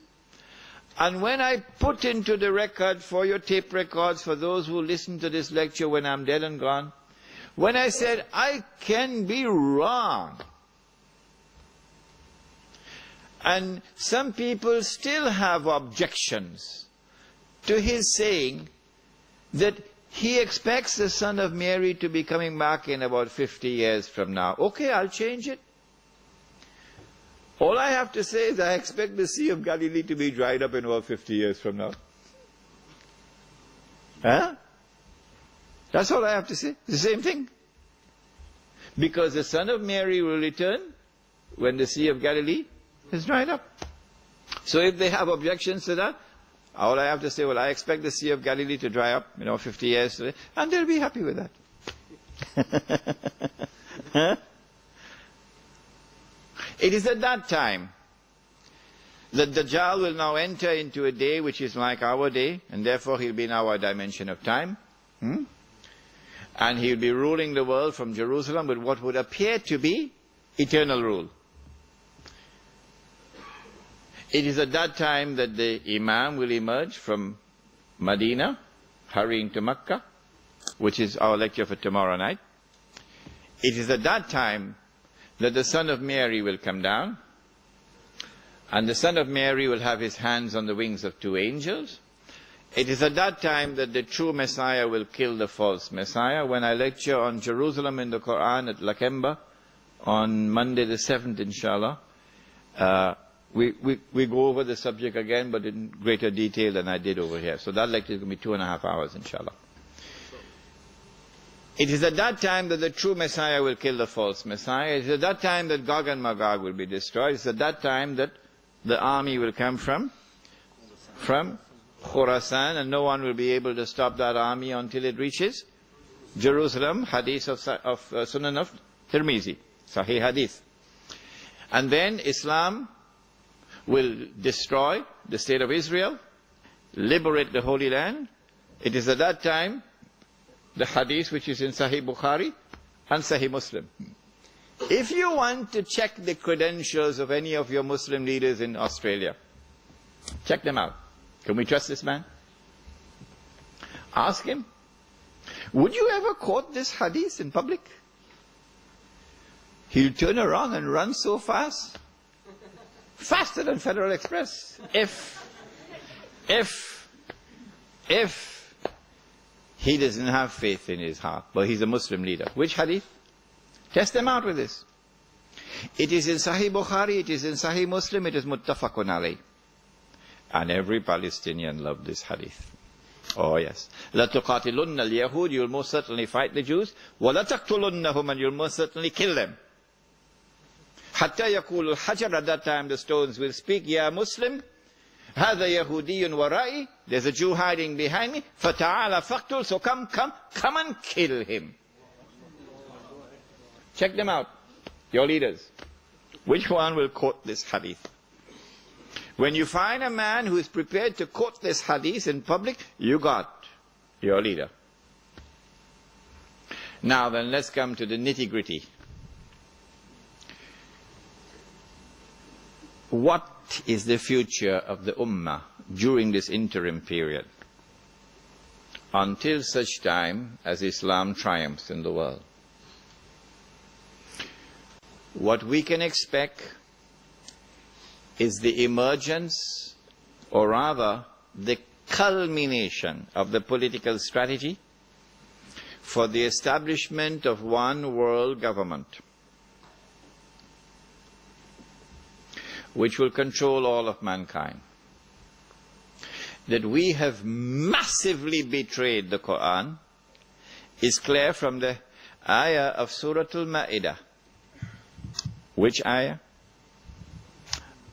And when I put into the record for your tape records, for those who listen to this lecture when I'm dead and gone, when I said, I can be wrong. And some people still have objections to his saying that he expects the Son of Mary to be coming back in about 50 years from now. Okay, I'll change it. All I have to say is I expect the Sea of Galilee to be dried up in about 50 years from now. Huh? That's all I have to say. The same thing. Because the Son of Mary will return when the Sea of Galilee is dried up. So if they have objections to that, all I have to say, well, I expect the Sea of Galilee to dry up, 50 years, and they'll be happy with that. Huh? It is at that time that Dajjal will now enter into a day which is like our day, and therefore he'll be in our dimension of time. And he'll be ruling the world from Jerusalem with what would appear to be eternal rule. It is at that time that the Imam will emerge from Medina, hurrying to Mecca, which is our lecture for tomorrow night. It is at that time that the Son of Mary will come down, and the Son of Mary will have his hands on the wings of two angels. It is at that time that the true Messiah will kill the false Messiah. When I lecture on Jerusalem in the Quran at Lakemba on Monday the 7th, inshallah, we go over the subject again, but in greater detail than I did over here. So that lecture is going to be 2.5 hours, inshallah. It is at that time that the true Messiah will kill the false Messiah. It is at that time that Gog and Magog will be destroyed. It is at that time that the army will come from Khurasan, and no one will be able to stop that army until it reaches Jerusalem. Hadith of Sunan of Tirmizi, Sahih Hadith. And then Islam will destroy the State of Israel, liberate the Holy Land. It is at that time the hadith which is in Sahih Bukhari and Sahih Muslim. If you want to check the credentials of any of your Muslim leaders in Australia, check them out. Can we trust this man? Ask him. Would you ever quote this hadith in public? He'll turn around and run so fast. Faster than Federal Express. If he doesn't have faith in his heart, but he's a Muslim leader. Which hadith? Test them out with this. It is in Sahih Bukhari, it is in Sahih Muslim, it is muttafaqun alayh. And every Palestinian loved this hadith. Oh yes. لَتُقَاتِلُنَّ الْيَهُودِ, you'll most certainly fight the Jews. وَلَتَقْتُلُنَّهُمْ, and you'll most certainly kill them. حَتَّى يَقُولُ الْحَجَرُ, at that time the stones will speak, Ya Muslim, هَذَا يَهُودِيٌّ وَرَائِي, there's a Jew hiding behind me, فَتَعَالَ فَقْتُلْ, so come and kill him. Check them out, your leaders. Which one will quote this hadith? When you find a man who is prepared to quote this hadith in public, you got your leader. Now then, let's come to the nitty-gritty. What is the future of the Ummah during this interim period? Until such time as Islam triumphs in the world. What we can expect is the emergence, or rather the culmination of the political strategy for the establishment of one world government, which will control all of mankind. That we have massively betrayed the Quran is clear from the ayah of Surah Al-Ma'idah. Which ayah?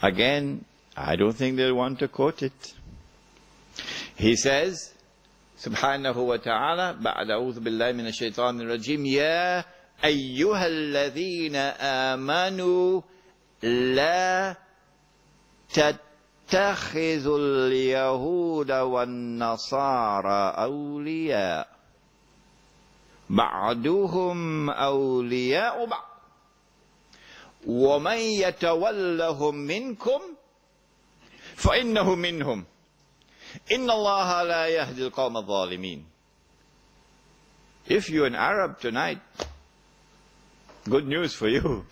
Again, I don't think they'll want to quote it. He says, Subhanahu wa ta'ala, بعد أعوذ بالله من الشيطان الرجيم, يا أيها الذين آمنوا لا تتخذوا اليهود والنصارى أولياء بعضهم أولياء بعض وَمَنْ يَتَوَلَّهُمْ مِنْكُمْ فَإِنَّهُ مِنْهُمْ إِنَّ اللَّهَ لَا يَهْدِي الْقَوْمَ الظَّالِمِينَ. If you're an Arab tonight, good news for you.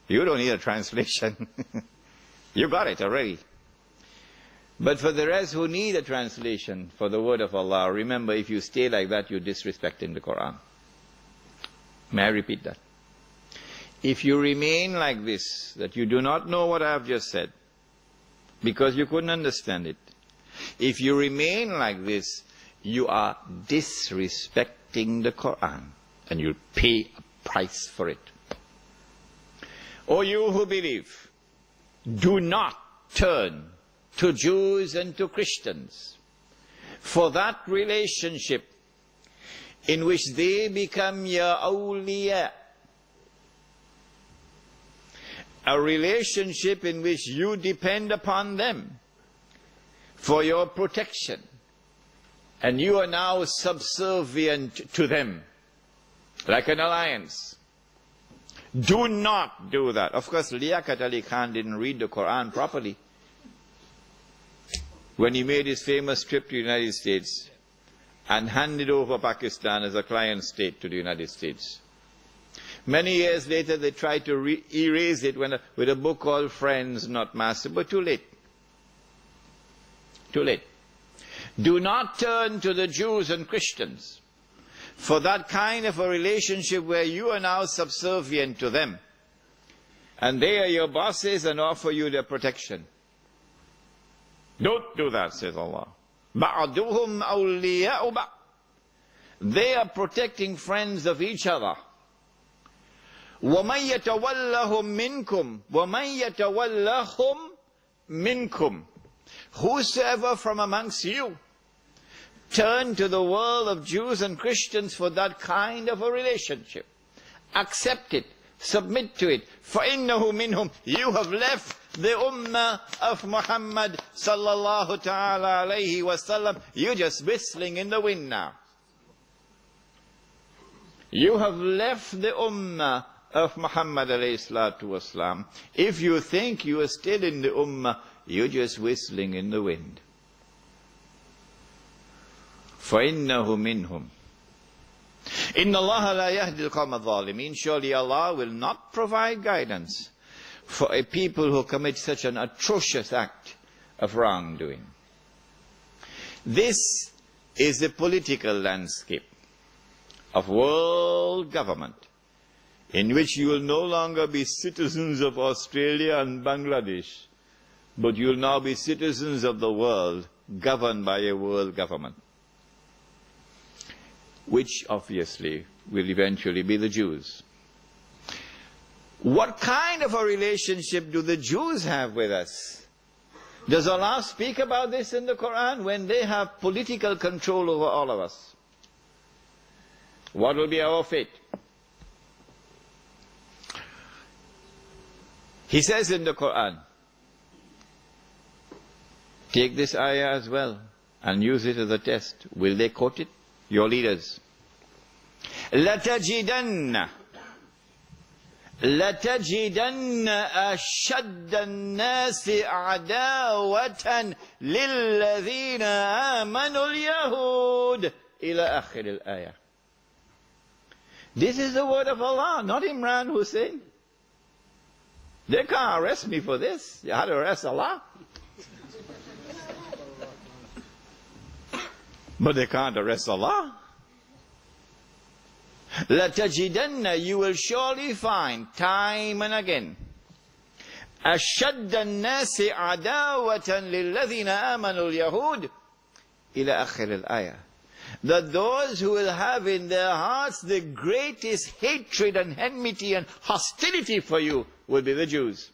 You don't need a translation. You got it already. But for the rest who need a translation for the word of Allah, remember, if you stay like that, you're disrespecting the Quran. May I repeat that? If you remain like this, that you do not know what I have just said, because you couldn't understand it, if you remain like this, you are disrespecting the Quran, and you'll pay a price for it. O you who believe, do not turn to Jews and to Christians for that relationship in which they become your awliya, a relationship in which you depend upon them for your protection, and you are now subservient to them, like an alliance. Do not do that. Of course, Liaquat Ali Khan didn't read the Quran properly when he made his famous trip to the United States and handed over Pakistan as a client state to the United States. Many years later, they tried to erase it with a book called Friends, Not Master, but too late. Too late. Do not turn to the Jews and Christians for that kind of a relationship where you are now subservient to them, and they are your bosses and offer you their protection. Don't do that, says Allah. بَعْضُهُمْ أَوْلِيَاءُ بَعْضٍ. They are protecting friends of each other. وَمَنْ يَتَوَلَّهُمْ مِنْكُمْ وَمَنْ يَتَوَلَّهُمْ مِنْكُمْ. Whosoever from amongst you turn to the world of Jews and Christians for that kind of a relationship, accept it, submit to it, فَإِنَّهُ مِنْهُمْ. You have left the ummah of Muhammad sallallahu ta'ala alayhi wa sallam. You're just whistling in the wind now. You have left the ummah of Muhammad alayhi salatu wasalam. If you think you are still in the ummah, you're just whistling in the wind. فَإِنَّهُ مِنْهُمْ إِنَّ اللَّهَ لَا يَهْدِي الْقَوْمَ الظَّالِمِينَ. Surely Allah will not provide guidance for a people who commit such an atrocious act of wrongdoing. This is the political landscape of world government, in which you will no longer be citizens of Australia and Bangladesh, but you will now be citizens of the world, governed by a world government. which obviously will eventually be the Jews. What kind of a relationship do the Jews have with us? Does Allah speak about this in the Quran? When they have political control over all of us, what will be our fate? He says in the Quran, take this ayah as well and use it as a test. Will they quote it? Your leaders. لَتَجِدَنَّ أَشَدَّ النَّاسِ عَدَاوَةً لِلَّذِينَ آمَنُوا الْيَهُودِ إِلَى آخِرِ الْآيَةِ. This is the word of Allah, not Imran Hussein. They can't arrest me for this. You had to arrest Allah. But they can't arrest Allah. لَتَجِدَنَّ, you will surely find, time and again, أَشَدَّ النَّاسِ عَدَاوَةً لِلَّذِينَ آمَنُوا الْيَهُودِ إِلَى آخِرِ الْآيَةِ. That those who will have in their hearts the greatest hatred and enmity and hostility for you will be the Jews.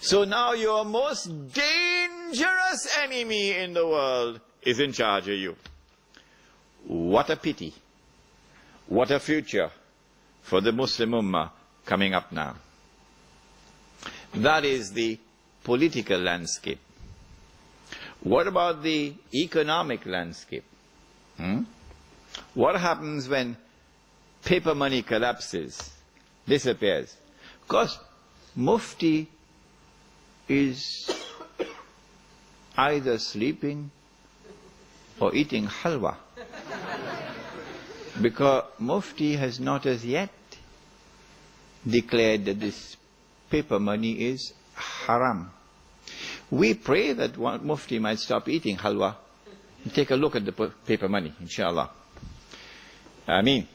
So now your most dangerous enemy in the world is in charge of you. What a pity. What a future for the Muslim Ummah coming up now. That is the political landscape. What about the economic landscape? What happens when paper money collapses, disappears? Of course, Mufti is either sleeping or eating halwa. Because Mufti has not as yet declared that this paper money is haram. We pray that one Mufti might stop eating halwa and take a look at the paper money, inshallah. Ameen.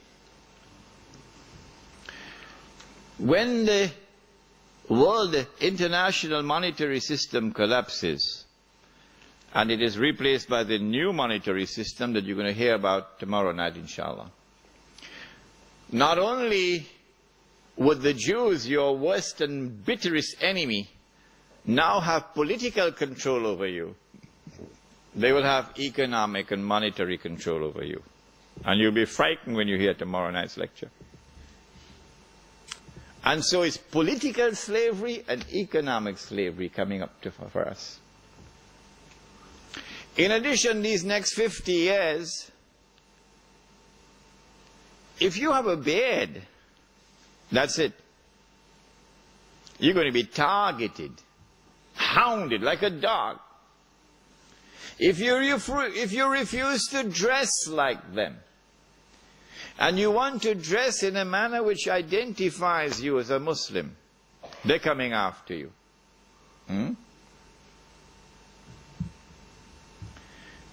When the world international monetary system collapses and it is replaced by the new monetary system that you're going to hear about tomorrow night, inshallah, not only would the Jews, your worst and bitterest enemy, now have political control over you, they will have economic and monetary control over you. And you'll be frightened when you hear tomorrow night's lecture. And so it's political slavery and economic slavery coming up for us. In addition, these next 50 years, if you have a beard, that's it. You're going to be targeted, hounded like a dog. If you refuse to dress like them, and you want to dress in a manner which identifies you as a Muslim, they're coming after you.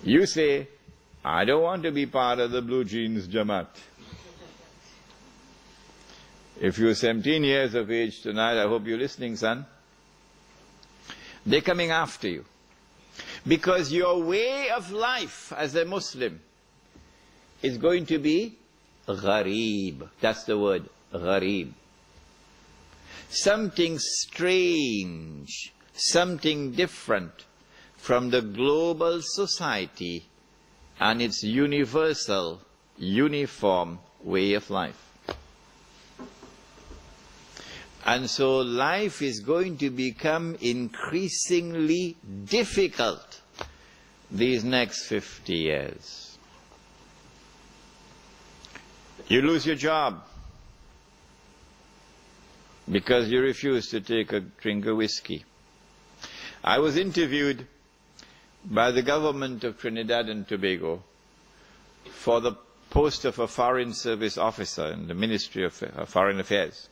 You say, I don't want to be part of the blue jeans Jamaat. If you're 17 years of age tonight, I hope you're listening, son. They're coming after you. Because your way of life as a Muslim is going to be gharib. That's the word, gharib. Something strange, something different from the global society and its universal, uniform way of life. And so life is going to become increasingly difficult these next 50 years. You lose your job because you refuse to take a drink of whiskey. I was interviewed by the government of Trinidad and Tobago for the post of a foreign service officer in the Ministry of Foreign Affairs.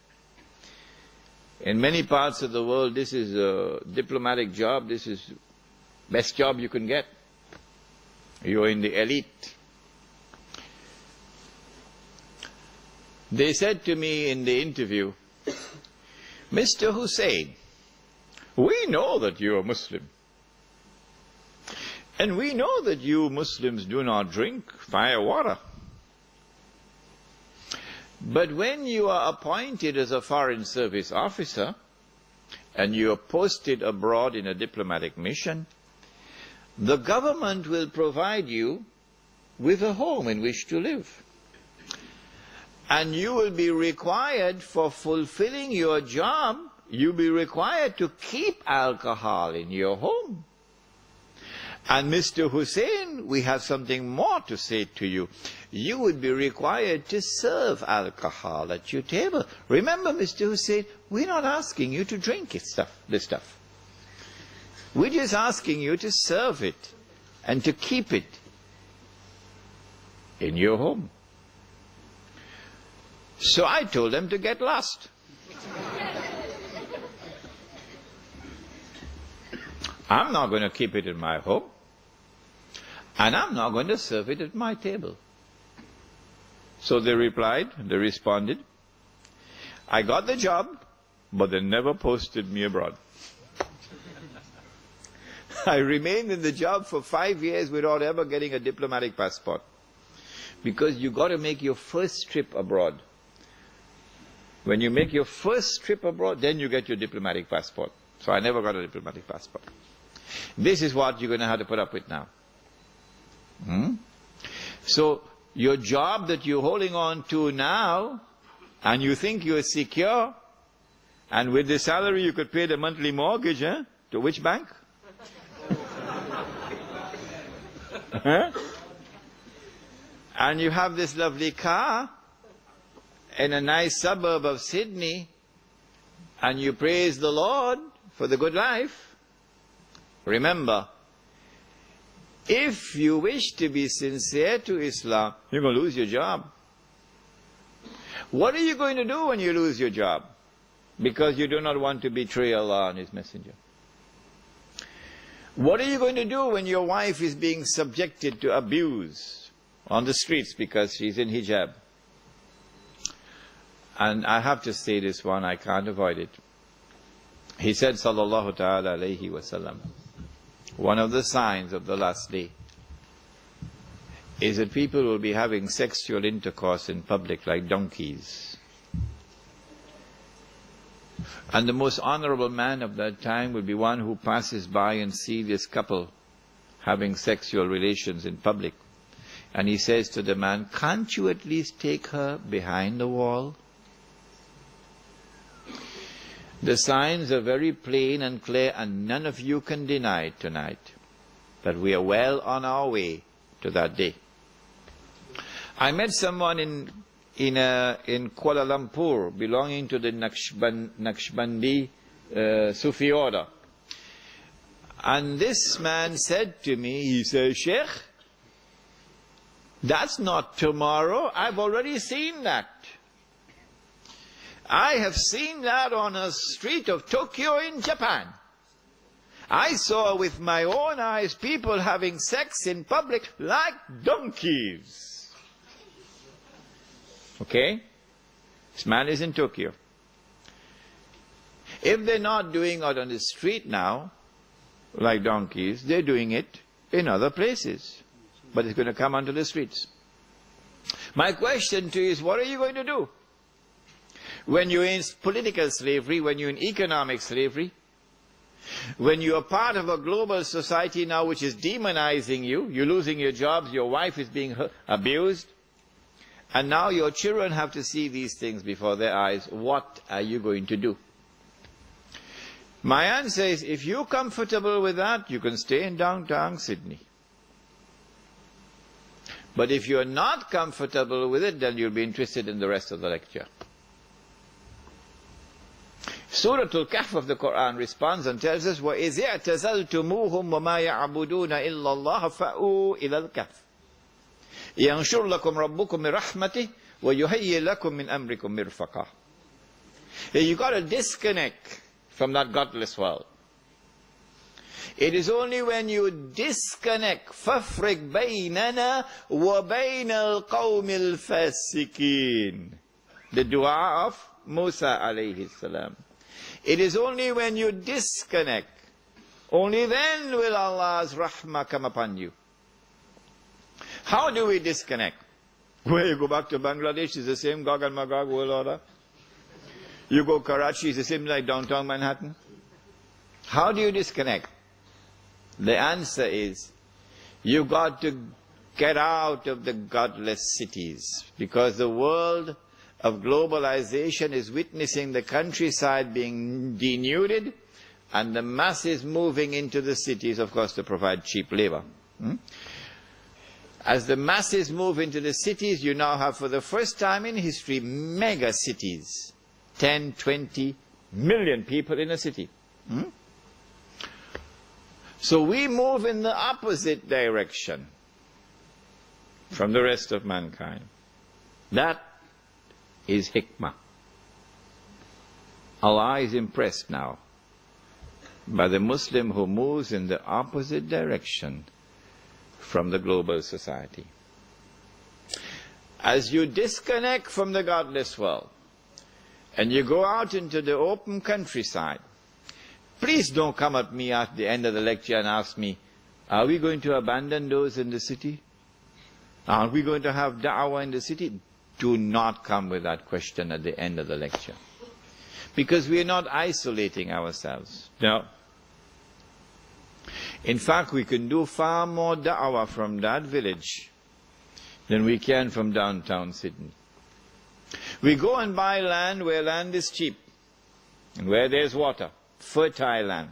In many parts of the world, this is a diplomatic job. This is the best job you can get. You're in the elite. They said to me in the interview, Mr. Hussein, we know that you're a Muslim. And we know that you Muslims do not drink fire water. But when you are appointed as a foreign service officer, and you are posted abroad in a diplomatic mission, the government will provide you with a home in which to live. And you will be required, for fulfilling your job, you'll be required to keep alcohol in your home. And Mr. Hussein, we have something more to say to you. You would be required to serve alcohol at your table. Remember, Mr. Hussein, we're not asking you to drink this stuff. We're just asking you to serve it and to keep it in your home. So I told them to get lost. I'm not going to keep it in my home, and I'm not going to serve it at my table. So they responded, I got the job, but they never posted me abroad. I remained in the job for 5 years without ever getting a diplomatic passport. Because you got to make your first trip abroad. When you make your first trip abroad, then you get your diplomatic passport. So I never got a diplomatic passport. This is what you're going to have to put up with now. So your job that you're holding on to now, and you think you're secure, and with the salary you could pay the monthly mortgage, to which bank? And you have this lovely car in a nice suburb of Sydney, and you praise the Lord for the good life. Remember, if you wish to be sincere to Islam, you're going to lose your job. What are you going to do when you lose your job? Because you do not want to betray Allah and His Messenger. What are you going to do when your wife is being subjected to abuse on the streets because she's in hijab? And I have to say this one, I can't avoid it. He said, sallallahu ta'ala alayhi wa sallam, one of the signs of the last day is that people will be having sexual intercourse in public like donkeys. And the most honorable man of that time will be one who passes by and sees this couple having sexual relations in public. And he says to the man, can't you at least take her behind the wall? The signs are very plain and clear, and none of you can deny it tonight that we are well on our way to that day. I met someone in Kuala Lumpur belonging to the Naqshbandi Sufi order. And this man said to me, he said, Sheikh, that's not tomorrow. I've already seen that. I have seen that on a street of Tokyo in Japan. I saw with my own eyes people having sex in public like donkeys. Okay? This man is in Tokyo. If they're not doing it on the street now, like donkeys, they're doing it in other places. But it's going to come onto the streets. My question to you is, what are you going to do? When you're in political slavery, when you're in economic slavery, when you're part of a global society now which is demonizing you, you're losing your jobs, your wife is being abused, and now your children have to see these things before their eyes, what are you going to do? My answer is, if you're comfortable with that, you can stay in downtown Sydney. But if you're not comfortable with it, then you'll be interested in the rest of the lecture. Surah Al-Kahf of the Quran responds and tells us, وَإِذِ اعْتَزَلْتُمُوهُمْ وَمَا يَعْبُدُونَ إِلَّا اللَّهَ فَأْوُوا إِلَى الْكَهْفِ يَنْشُرْ لَكُمْ رَبُّكُمْ مِنْ رَحْمَتِهِ وَيُهَيِّئْ لَكُمْ مِنْ أَمْرِكُمْ مِرْفَقًا. You got to disconnect from that godless world. It is only when you disconnect, فَافْرِقْ بَيْنَنَا وَبَيْنَ الْقَوْمِ الْفَاسِقِينَ, the dua of Musa alayhi salam. It is only when you disconnect Only then will Allah's rahmah come upon you. How do we disconnect? Well, you go back to Bangladesh, it's the same Gog and Magog world order. You go Karachi, it's the same like downtown Manhattan. How do you disconnect? The answer is, you got to get out of the godless cities, because the world of globalization is witnessing the countryside being denuded and the masses moving into the cities, of course, to provide cheap labor. As the masses move into the cities, you now have, for the first time in history, mega cities. 10, 20 million people in a city. So we move in the opposite direction from the rest of mankind. That is hikmah. Allah is impressed now by the Muslim who moves in the opposite direction from the global society. As you disconnect from the godless world and you go out into the open countryside, please don't come at me at the end of the lecture and ask me, are we going to abandon those in the city? Are we going to have da'wah in the city? Do not come with that question at the end of the lecture. Because we are not isolating ourselves. No. In fact, we can do far more da'wah from that village than we can from downtown Sydney. We go and buy land where land is cheap and where there's water, fertile land.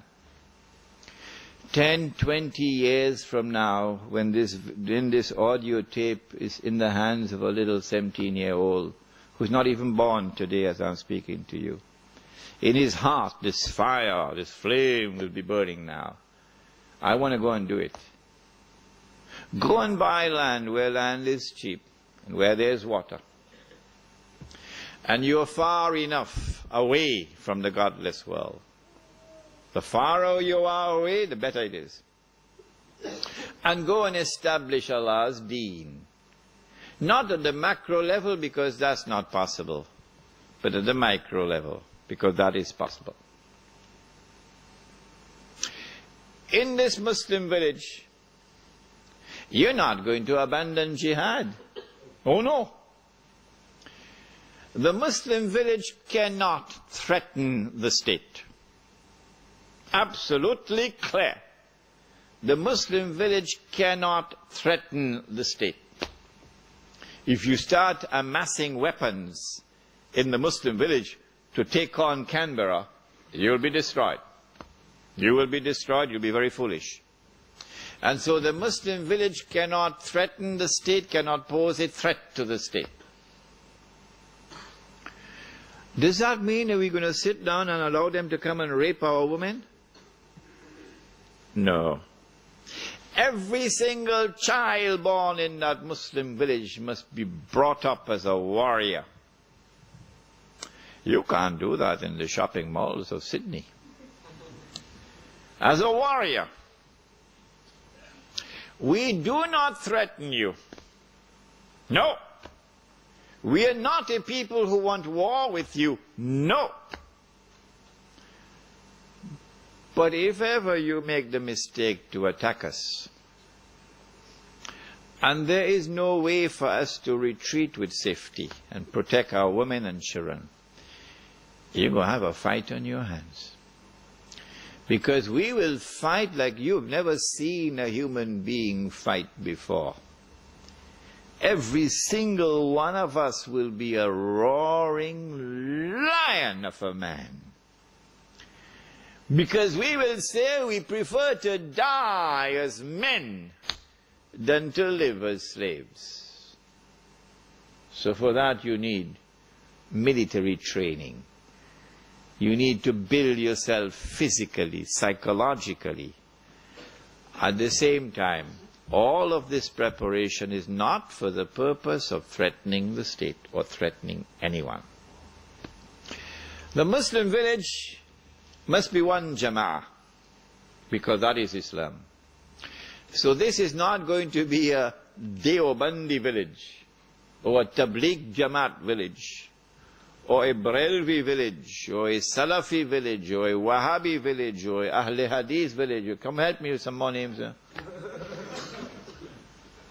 10, 20 years from now, when this audio tape is in the hands of a little 17-year-old who's not even born today as I'm speaking to you, in his heart this fire, this flame will be burning now. I want to go and do it. Go and buy land where land is cheap and where there's water. And you're far enough away from the godless world. The farther you are away, the better it is. And go and establish Allah's deen. Not at the macro level, because that's not possible, but at the micro level, because that is possible. In this Muslim village, you're not going to abandon jihad. Oh no. The Muslim village cannot threaten the state. Absolutely clear. The Muslim village cannot threaten the state. If you start amassing weapons in the Muslim village to take on Canberra, you'll be destroyed. You will be destroyed, you'll be very foolish. And so the Muslim village cannot threaten the state, cannot pose a threat to the state. Does that mean that we're going to sit down and allow them to come and rape our women? No. Every single child born in that Muslim village must be brought up as a warrior. You can't do that in the shopping malls of Sydney. As a warrior. We do not threaten you. No. We are not a people who want war with you. No. But if ever you make the mistake to attack us, and there is no way for us to retreat with safety and protect our women and children, you're going to have a fight on your hands. Because we will fight like you've never seen a human being fight before. Every single one of us will be a roaring lion of a man. Because we will say we prefer to die as men than to live as slaves. So for that you need military training. You need to build yourself physically, psychologically. At the same time, all of this preparation is not for the purpose of threatening the state or threatening anyone. The Muslim village must be one jama'ah, because that is Islam. So this is not going to be a Deobandi village, or a Tabligh Jamaat village, or a Brelvi village, or a Salafi village, or a Wahhabi village, or a Ahle Hadith village. Come help me with some more names.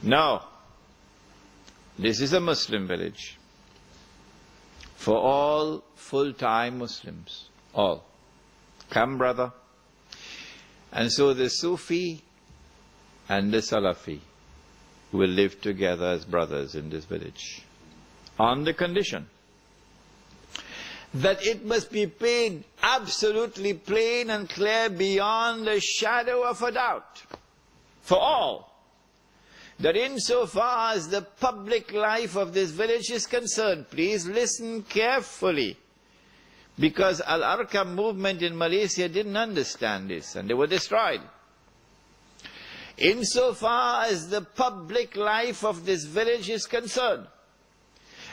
No. This is a Muslim village. For all full-time Muslims. All. Come, brother. And so the Sufi and the Salafi will live together as brothers in this village. On the condition that it must be paid absolutely plain and clear beyond the shadow of a doubt for all, that insofar as the public life of this village is concerned, please listen carefully, because Al-Arqam movement in Malaysia didn't understand this and they were destroyed. Insofar as the public life of this village is concerned,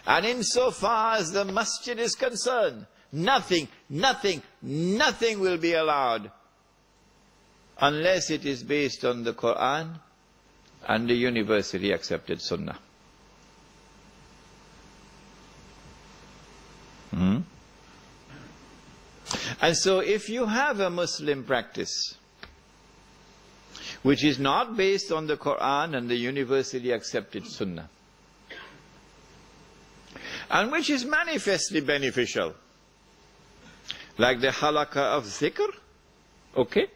and insofar as the masjid is concerned, nothing will be allowed unless it is based on the Quran and the universally accepted Sunnah. And so if you have a Muslim practice which is not based on the Quran and the universally accepted Sunnah, and which is manifestly beneficial, like the halaqah of zikr, okay?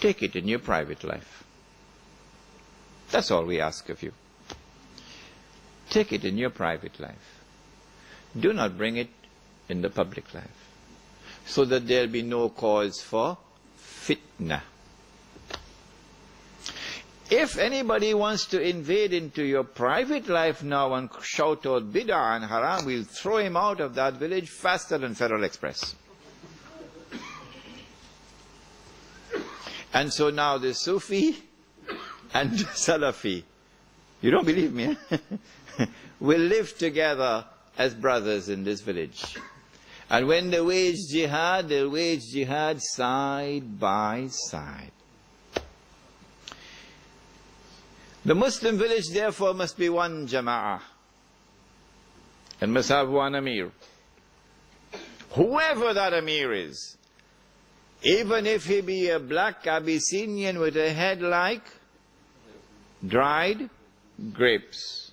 Take it in your private life. That's all we ask of you. Take it in your private life. Do not bring it in the public life, so that there will be no cause for fitna. If anybody wants to invade into your private life now and shout out bid'ah and haram, we'll throw him out of that village faster than Federal Express. And so now the Sufi and the Salafi, you don't believe me, will live together as brothers in this village. And when they wage jihad, they'll wage jihad side by side. The Muslim village therefore must be one jama'ah and must have one amir. Whoever that amir is, even if he be a black Abyssinian with a head like dried grapes,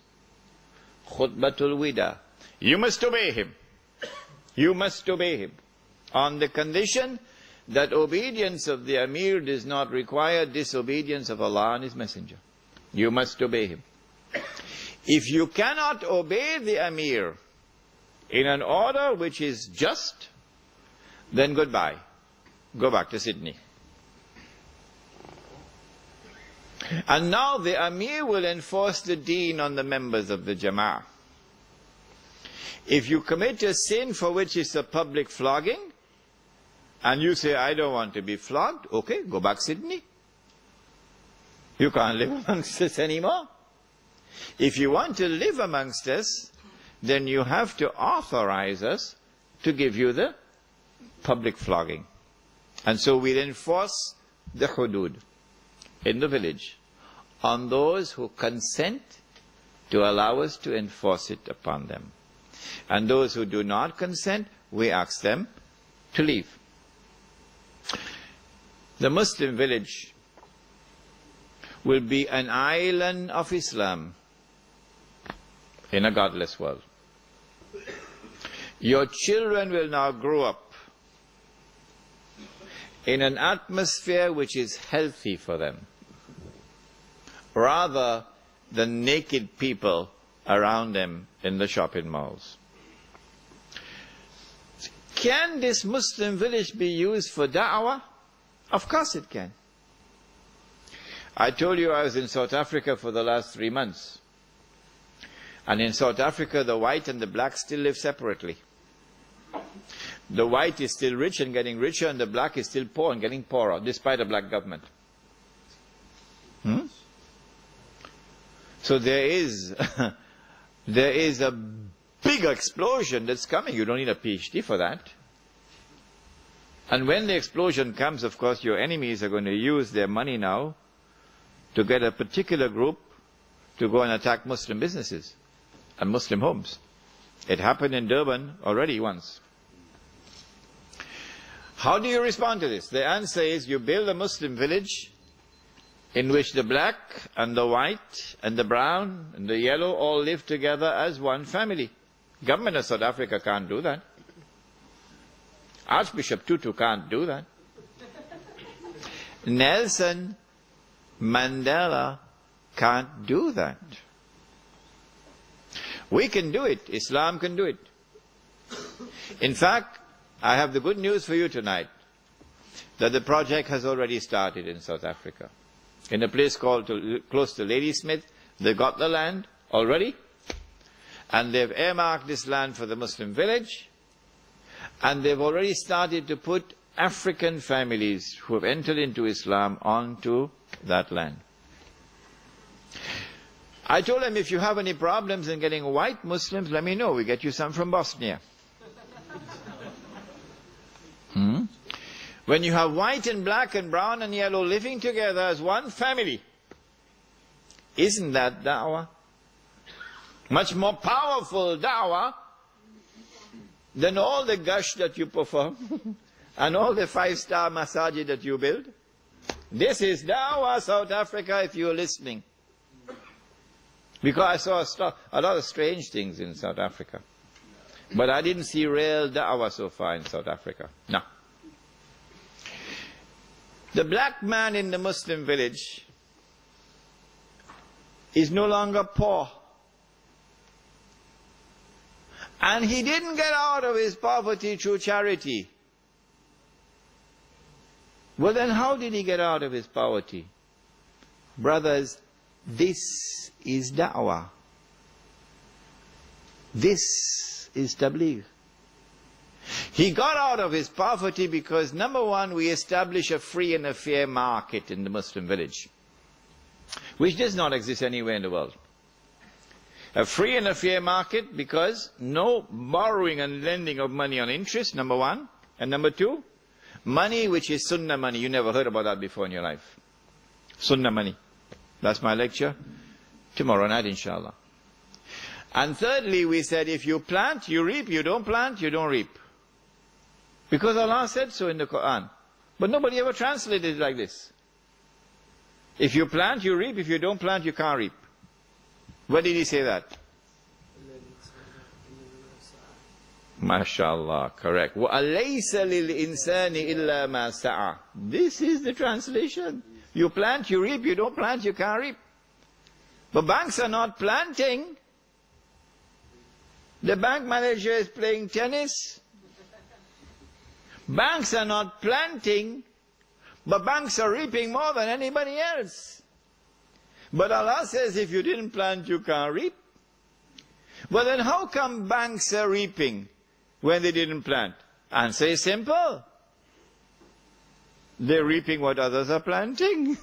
khutbatul wida, you must obey him. You must obey him on the condition that obedience of the amir does not require disobedience of Allah and His Messenger. You must obey him. If you cannot obey the amir in an order which is just, then goodbye. Go back to Sydney. And now the amir will enforce the deen on the members of the jama'ah. If you commit a sin for which is a public flogging, and you say, I don't want to be flogged, okay, go back Sydney. You can't live amongst us anymore. If you want to live amongst us, then you have to authorize us to give you the public flogging. And so we'll enforce the hudud in the village on those who consent to allow us to enforce it upon them. And those who do not consent, we ask them to leave. The Muslim village will be an island of Islam in a godless world. Your children will now grow up in an atmosphere which is healthy for them, rather than naked people around them in the shopping malls. Can this Muslim village be used for da'wah? Of course it can. I told you I was in South Africa for the last 3 months. And in South Africa, the white and the black still live separately. The white is still rich and getting richer, and the black is still poor and getting poorer, despite a black government. So there is a big explosion that's coming. You don't need a PhD for that. And when the explosion comes, of course, your enemies are going to use their money now to get a particular group to go and attack Muslim businesses and Muslim homes. It happened in Durban already once. How do you respond to this? The answer is you build a Muslim village in which the black and the white and the brown and the yellow all live together as one family. Government of South Africa can't do that. Archbishop Tutu can't do that. Nelson Mandela can't do that. We can do it. Islam can do it. In fact, I have the good news for you tonight, that the project has already started in South Africa. In a place called close to Ladysmith, they got the land already, and they've earmarked this land for the Muslim village, and they've already started to put African families who have entered into Islam onto that land. I told them, if you have any problems in getting white Muslims, let me know. We get you some from Bosnia. When you have white and black and brown and yellow living together as one family, isn't that da'wah? Much more powerful da'wah than all the gush that you perform and all the 5-star masajid that you build. This is da'wah, South Africa, if you're listening. Because I saw a lot of strange things in South Africa. But I didn't see real da'wah so far in South Africa. No. The black man in the Muslim village is no longer poor. And he didn't get out of his poverty through charity. Well, then how did he get out of his poverty? Brothers, this is da'wah. This is tabligh. He got out of his poverty because, number one, we established a free and a fair market in the Muslim village, which does not exist anywhere in the world. A free and a fair market because no borrowing and lending of money on interest, number one. And number two, money which is sunnah money. You never heard about that before in your life. Sunnah money. That's my lecture tomorrow night, inshallah. And thirdly, we said, if you plant, you reap. You don't plant, you don't reap. Because Allah said so in the Quran. But nobody ever translated it like this. If you plant, you reap. If you don't plant, you can't reap. Where did he say that? MashaAllah, correct. وَأَلَيْسَ لِلْإِنسَانِ إِلَّا مَا سَعَى. This is the translation. You plant, you reap. You don't plant, you can't reap. But banks are not planting. The bank manager is playing tennis. Banks are not planting, but banks are reaping more than anybody else. But Allah says if you didn't plant, you can't reap. Well, then how come banks are reaping when they didn't plant? Answer is simple. They're reaping what others are planting.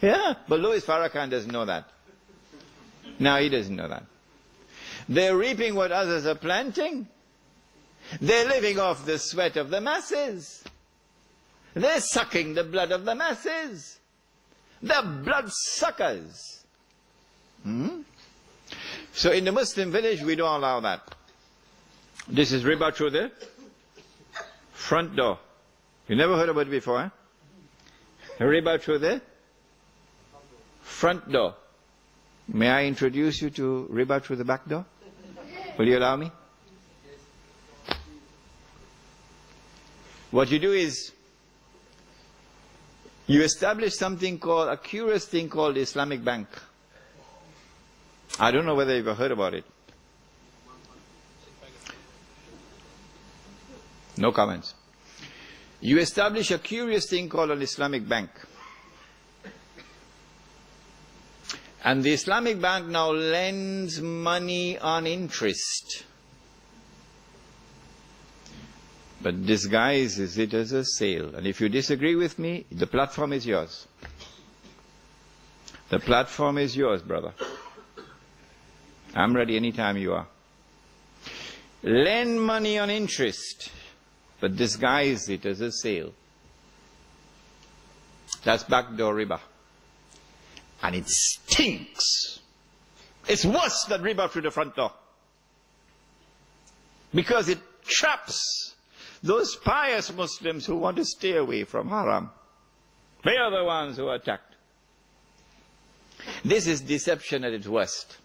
Yeah, but Louis Farrakhan doesn't know that. No, he doesn't know that. They're reaping what others are planting. They're living off the sweat of the masses. They're sucking the blood of the masses. They're blood suckers. So in the Muslim village, we don't allow that. This is riba through the front door. You never heard about it before, eh? Riba through the front door. May I introduce you to riba through the back door? Will you allow me? What you do is, you establish something called, a curious thing called the Islamic Bank. I don't know whether you've ever heard about it. No comments. You establish a curious thing called an Islamic Bank. And the Islamic Bank now lends money on interest, but disguises it as a sale. And if you disagree with me, the platform is yours. The platform is yours, brother. I'm ready anytime you are. Lend money on interest, but disguise it as a sale. That's backdoor riba. And it stinks. It's worse than riba through the front door. Because it traps those pious Muslims who want to stay away from haram. They are the ones who are attacked. This is deception at its worst.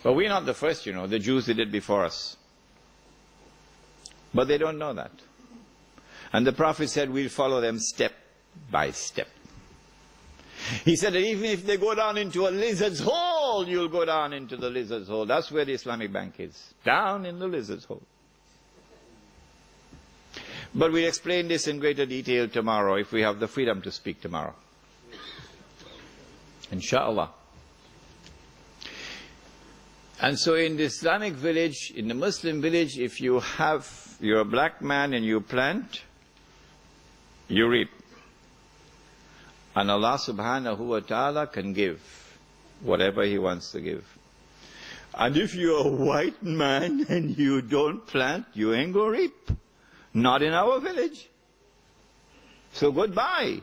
But we're not the first, The Jews did it before us. But they don't know that. And the Prophet said, we'll follow them step by step. He said that even if they go down into a lizard's hole, you'll go down into the lizard's hole. That's where the Islamic Bank is. Down in the lizard's hole. But we'll explain this in greater detail tomorrow, if we have the freedom to speak tomorrow. Inshallah. And so in the Islamic village, in the Muslim village, if you're a black man and you plant, you reap. And Allah subhanahu wa ta'ala can give whatever He wants to give. And if you're a white man and you don't plant, you ain't going to reap. Not in our village. So goodbye,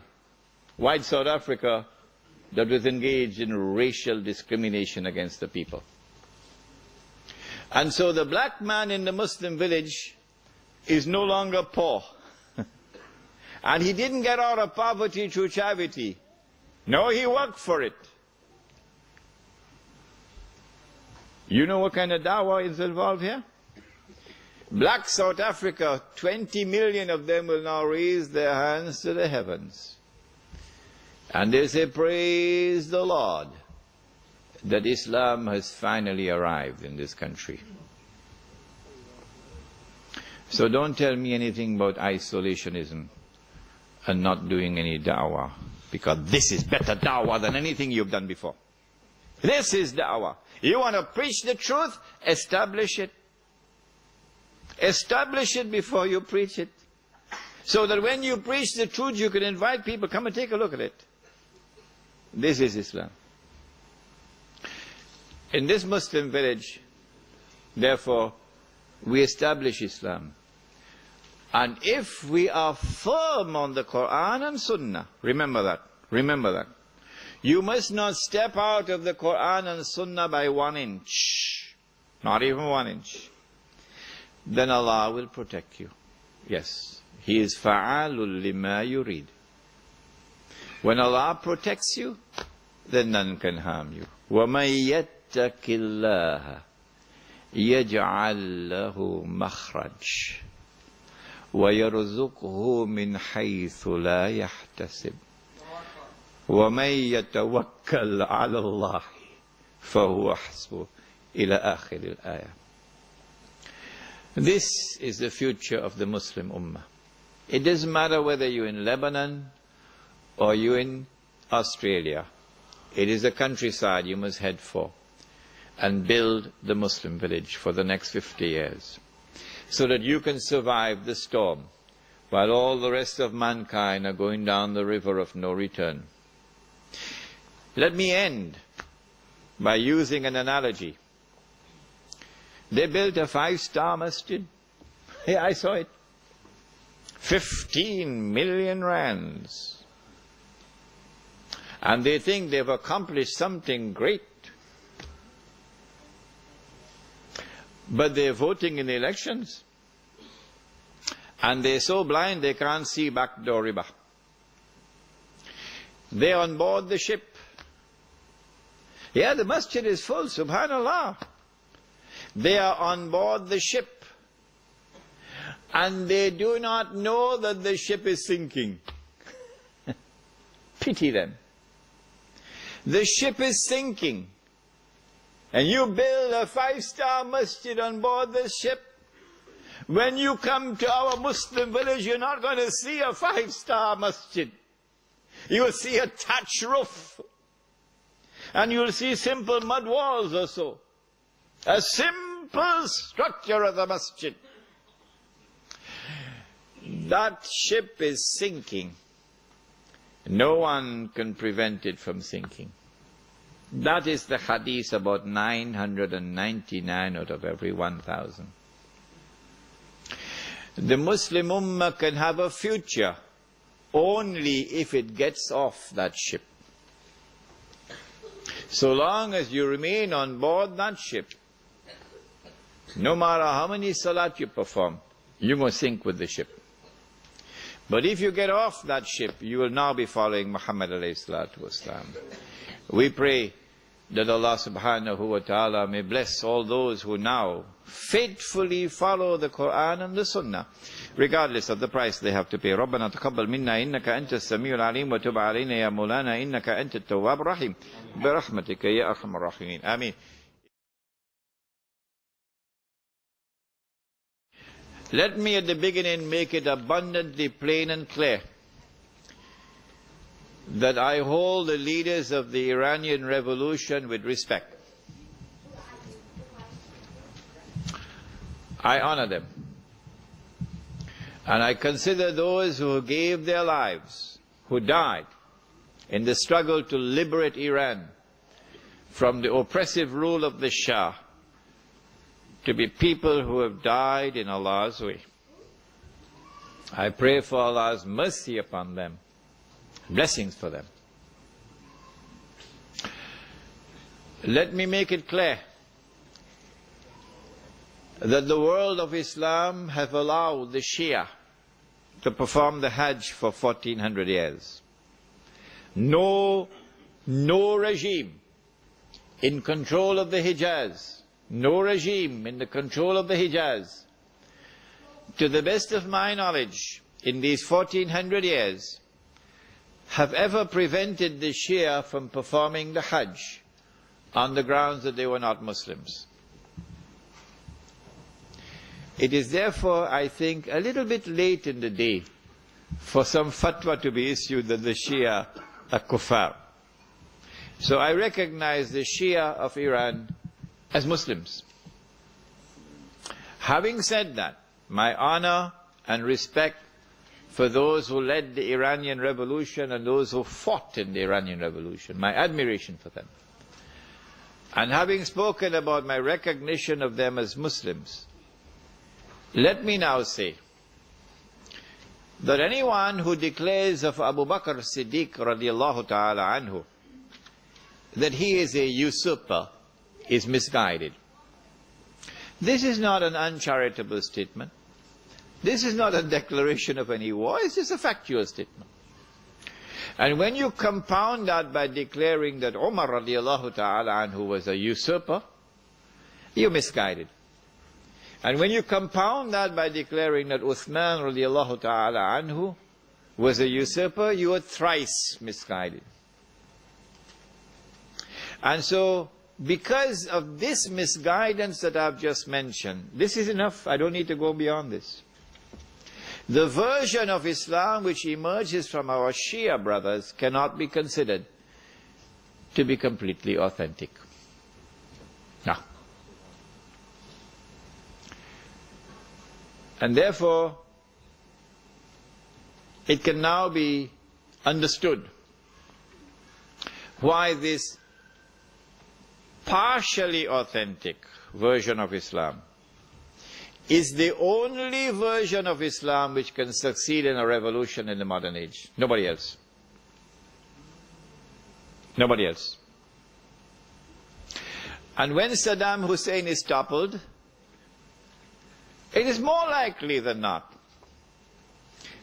white South Africa that was engaged in racial discrimination against the people. And so the black man in the Muslim village is no longer poor. And he didn't get out of poverty through charity. No, he worked for it. You know what kind of dawah is involved here? Black South Africa, 20 million of them will now raise their hands to the heavens. And they say, praise the Lord, that Islam has finally arrived in this country. So don't tell me anything about isolationism and not doing any da'wah, because this is better da'wah than anything you've done before. This is da'wah. You want to preach the truth? Establish it. Establish it before you preach it. So that when you preach the truth, you can invite people, come and take a look at it. This is Islam. In this Muslim village, therefore, we establish Islam. And if we are firm on the Quran and Sunnah, remember that. You must not step out of the Quran and Sunnah by 1 inch. Not even 1 inch. Then Allah will protect you. Yes. He is fa'alul lima yurid. When Allah protects you, then none can harm you. وَمَن يَتَّقِ اللَّهَ يَجْعَلْ لَهُ مَخْرَجٍ وَيَرْزُقْهُ مِنْ حَيْثُ لَا يَحْتَسِبُ وَمَن يَتَوَكَّلْ عَلَى اللَّهِ فَهُوَ حَسْبُهُ إِلَى آخِرِ الْآيَةِ. This is the future of the Muslim Ummah. It doesn't matter whether you're in Lebanon or you're in Australia. It is the countryside you must head for and build the Muslim village for the next 50 years so that you can survive the storm while all the rest of mankind are going down the river of no return. Let me end by using an analogy. They built a 5-star masjid. Yeah, I saw it. 15 million rands. And they think they've accomplished something great. But they're voting in the elections. And they're so blind they can't see backdoor riba. They're on board the ship. Yeah, the masjid is full, subhanallah. They are on board the ship. And they do not know that the ship is sinking. Pity them. The ship is sinking. And you build a 5-star masjid on board the ship. When you come to our Muslim village, you're not going to see a 5-star masjid. You will see a thatch roof. And you'll see simple mud walls or so. A simple structure of the masjid. That ship is sinking. No one can prevent it from sinking. That is the hadith about 999 out of every 1,000. The Muslim Ummah can have a future only if it gets off that ship. So long as you remain on board that ship, no matter how many salat you perform, you must sink with the ship. But if you get off that ship, you will now be following Muhammad alayhi salatu wasalam. We pray that Allah subhanahu wa ta'ala may bless all those who now faithfully follow the Quran and the Sunnah, regardless of the price they have to pay. رَبَّنَا تَقَبَّلْ مِنَّا إِنَّكَ أَنْتَ السَّمِيعُ الْعَلِيمُ وَتُبْ عَلَيْنَا يَا مَوْلَانَا إِنَّكَ أَنْتَ التَّوَّابُ الرَّحِيمُ بِرَحْمَتِكَ يَا أَرْحَمَ الرَّاحِمِينَ. Ameen. Let me at the beginning make it abundantly plain and clear that I hold the leaders of the Iranian Revolution with respect. I honor them. And I consider those who gave their lives, who died in the struggle to liberate Iran from the oppressive rule of the Shah, to be people who have died in Allah's way. I pray for Allah's mercy upon them, blessings for them. Let me make it clear that the world of Islam have allowed the Shia to perform the Hajj for 1400 years. No regime in control of the Hijaz, no regime in the control of the Hijaz, to the best of my knowledge, in these 1400 years, have ever prevented the Shia from performing the Hajj on the grounds that they were not Muslims. It is therefore, I think, a little bit late in the day for some fatwa to be issued that the Shia are kuffar. So I recognize the Shia of Iran as Muslims. Having said that, my honor and respect for those who led the Iranian Revolution and those who fought in the Iranian Revolution, my admiration for them. And having spoken about my recognition of them as Muslims, let me now say that anyone who declares of Abu Bakr Siddiq radiallahu ta'ala anhu that he is a usurper is misguided. This is not an uncharitable statement. This is not a declaration of any war. It's just a factual statement. And when you compound that by declaring that Umar radiallahu ta'ala anhu was a usurper, you're misguided. And when you compound that by declaring that Uthman radiallahu ta'ala anhu was a usurper, you are thrice misguided. And so, because of this misguidance that I've just mentioned, this is enough. I don't need to go beyond this. The version of Islam which emerges from our Shia brothers cannot be considered to be completely authentic. No. And therefore, it can now be understood why this partially authentic version of Islam is the only version of Islam which can succeed in a revolution in the modern age. Nobody else. Nobody else. And when Saddam Hussein is toppled, it is more likely than not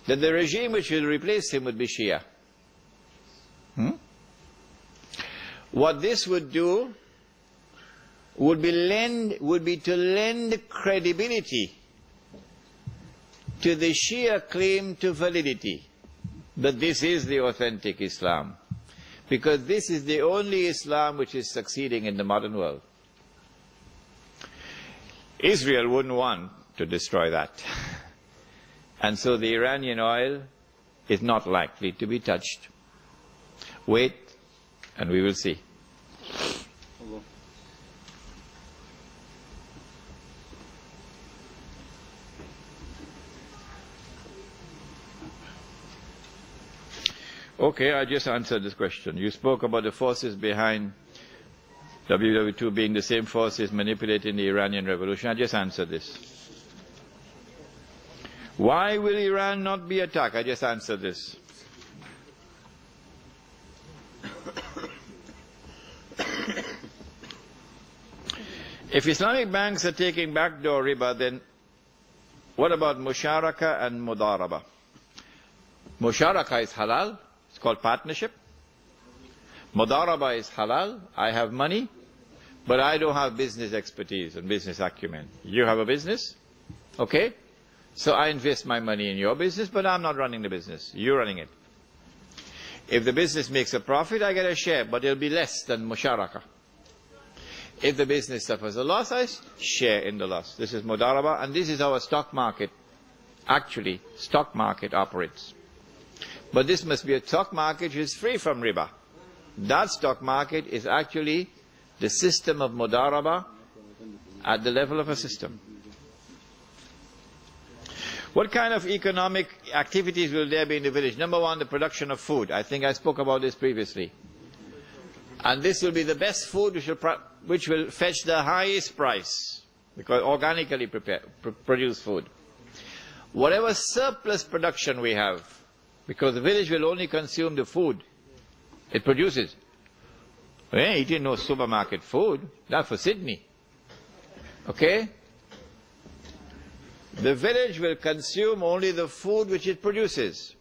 that the regime which will replace him would be Shia. What this would do would be to lend credibility to the Shia claim to validity, that this is the authentic Islam, because this is the only Islam which is succeeding in the modern world. Israel wouldn't want to destroy that. And so the Iranian oil is not likely to be touched. Wait, and we will see. Okay, I just answered this question. You spoke about the forces behind WW2 being the same forces manipulating the Iranian Revolution. I just answered this. Why will Iran not be attacked? I just answered this. If Islamic banks are taking backdoor riba, then what about musharaka and mudaraba? Musharaka is halal, it's called partnership. Mudaraba is halal, I have money, but I don't have business expertise and business acumen. You have a business, okay? So I invest my money in your business, but I'm not running the business, you're running it. If the business makes a profit, I get a share, but it'll be less than musharaka. If the business suffers a loss, I share in the loss. This is mudaraba, and this is how a stock market, actually, stock market operates. But this must be a stock market which is free from riba. That stock market is actually the system of mudaraba at the level of a system. What kind of economic activities will there be in the village? Number one, the production of food. I think I spoke about this previously. And this will be the best food which will fetch the highest price, because organically produced food. Whatever surplus production we have, because the village will only consume the food it produces. We ain't eating no supermarket food, not for Sydney. Okay? The village will consume only the food which it produces.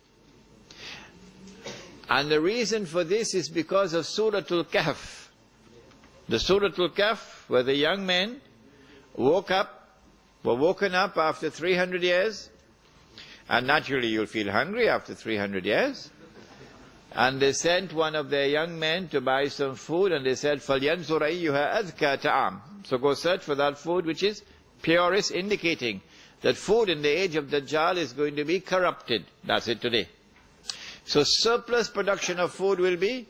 And the reason for this is because of Suratul Kahf. The Suratul Kahf, where the young men were woken up after 300 years, and naturally you'll feel hungry after 300 years, and they sent one of their young men to buy some food, and they said, فَلْيَنْظُرْ أَيُّهَا أَذْكَى طَعَامٍ. So go search for that food which is purest, indicating that food in the age of Dajjal is going to be corrupted. That's it today. So surplus production of food will be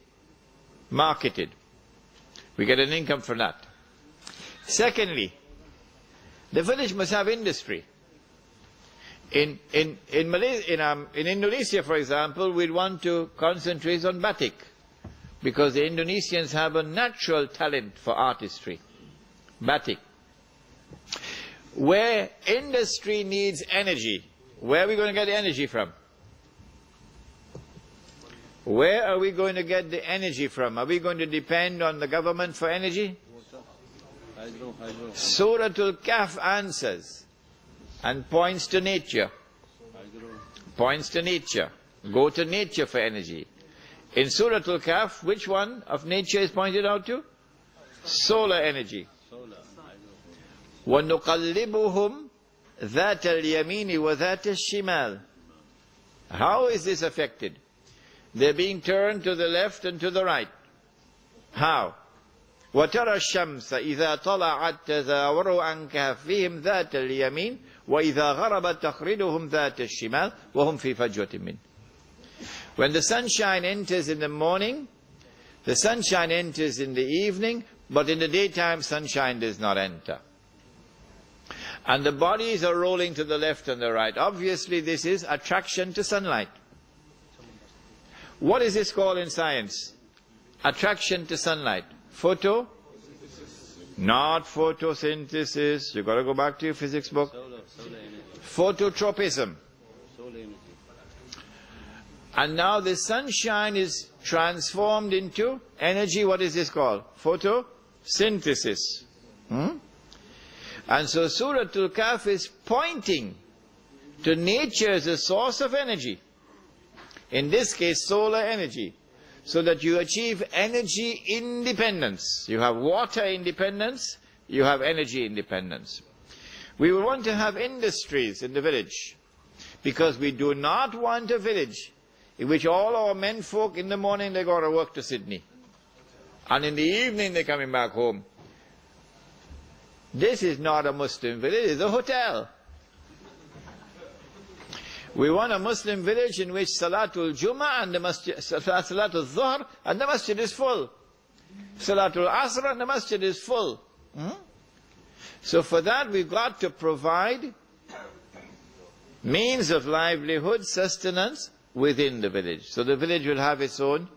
marketed. We get an income from that. Secondly, the village must have industry. In Indonesia, for example, we'd want to concentrate on batik, because the Indonesians have a natural talent for artistry. Batik. Where industry needs energy, where are we going to get the energy from? Where are we going to get the energy from? Are we going to depend on the government for energy? Hydro. Suratul Kahf answers and points to nature. Points to nature. Go to nature for energy. In Suratul Kahf, which one of nature is pointed out to? Solar energy. وَنُقَلِّبُهُمْ ذَاتَ الْيَمِينِ وَذَاتَ الشِّمَالِ. How is this affected? They're being turned to the left and to the right. How? وَتَرَى الشَّمْسَ إِذَا طَلَعَتْ تَزَاوَرُ عَنْ كَهْفِهِمْ ذَاتَ الْيَمِينِ وَإِذَا غَرَبَتْ تَخْرِدُهُمْ ذَاتَ الشِّمَالِ وَهُمْ فِي فَجْوَةٍ مِّنْهُ. When the sunshine enters in the morning, the sunshine enters in the evening, but in the daytime sunshine does not enter. And the bodies are rolling to the left and the right. Obviously this is attraction to sunlight. What is this called in science? Attraction to sunlight. Photo? Not photosynthesis. You've got to go back to your physics book. Phototropism. And now the sunshine is transformed into energy. What is this called? Photosynthesis. And so Suratul Kahf is pointing to nature as a source of energy. In this case, solar energy. So that you achieve energy independence. You have water independence, you have energy independence. We will want to have industries in the village, because we do not want a village in which all our men folk in the morning they go to work to Sydney, and in the evening they're coming back home. This is not a Muslim village, it's a hotel. We want a Muslim village in which Salatul Jummah and the Masjid, Salatul Dhuhr and the Masjid is full. Salatul Asr and the Masjid is full. So for that we've got to provide means of livelihood, sustenance within the village. So the village will have its own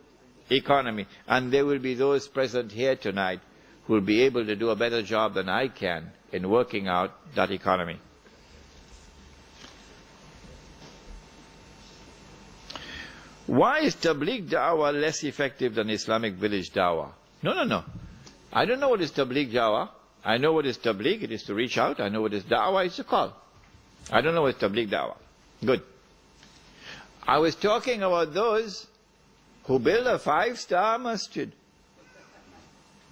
economy. And there will be those present here tonight who will be able to do a better job than I can in working out that economy. Why is Tabligh Dawah less effective than Islamic village Dawah? No. I don't know what is Tabligh Dawah. I know what is tabligh, it is to reach out. I know what is da'wah, it's to call. I don't know what is tabligh da'wah. Good. I was talking about those who build a 5-star masjid.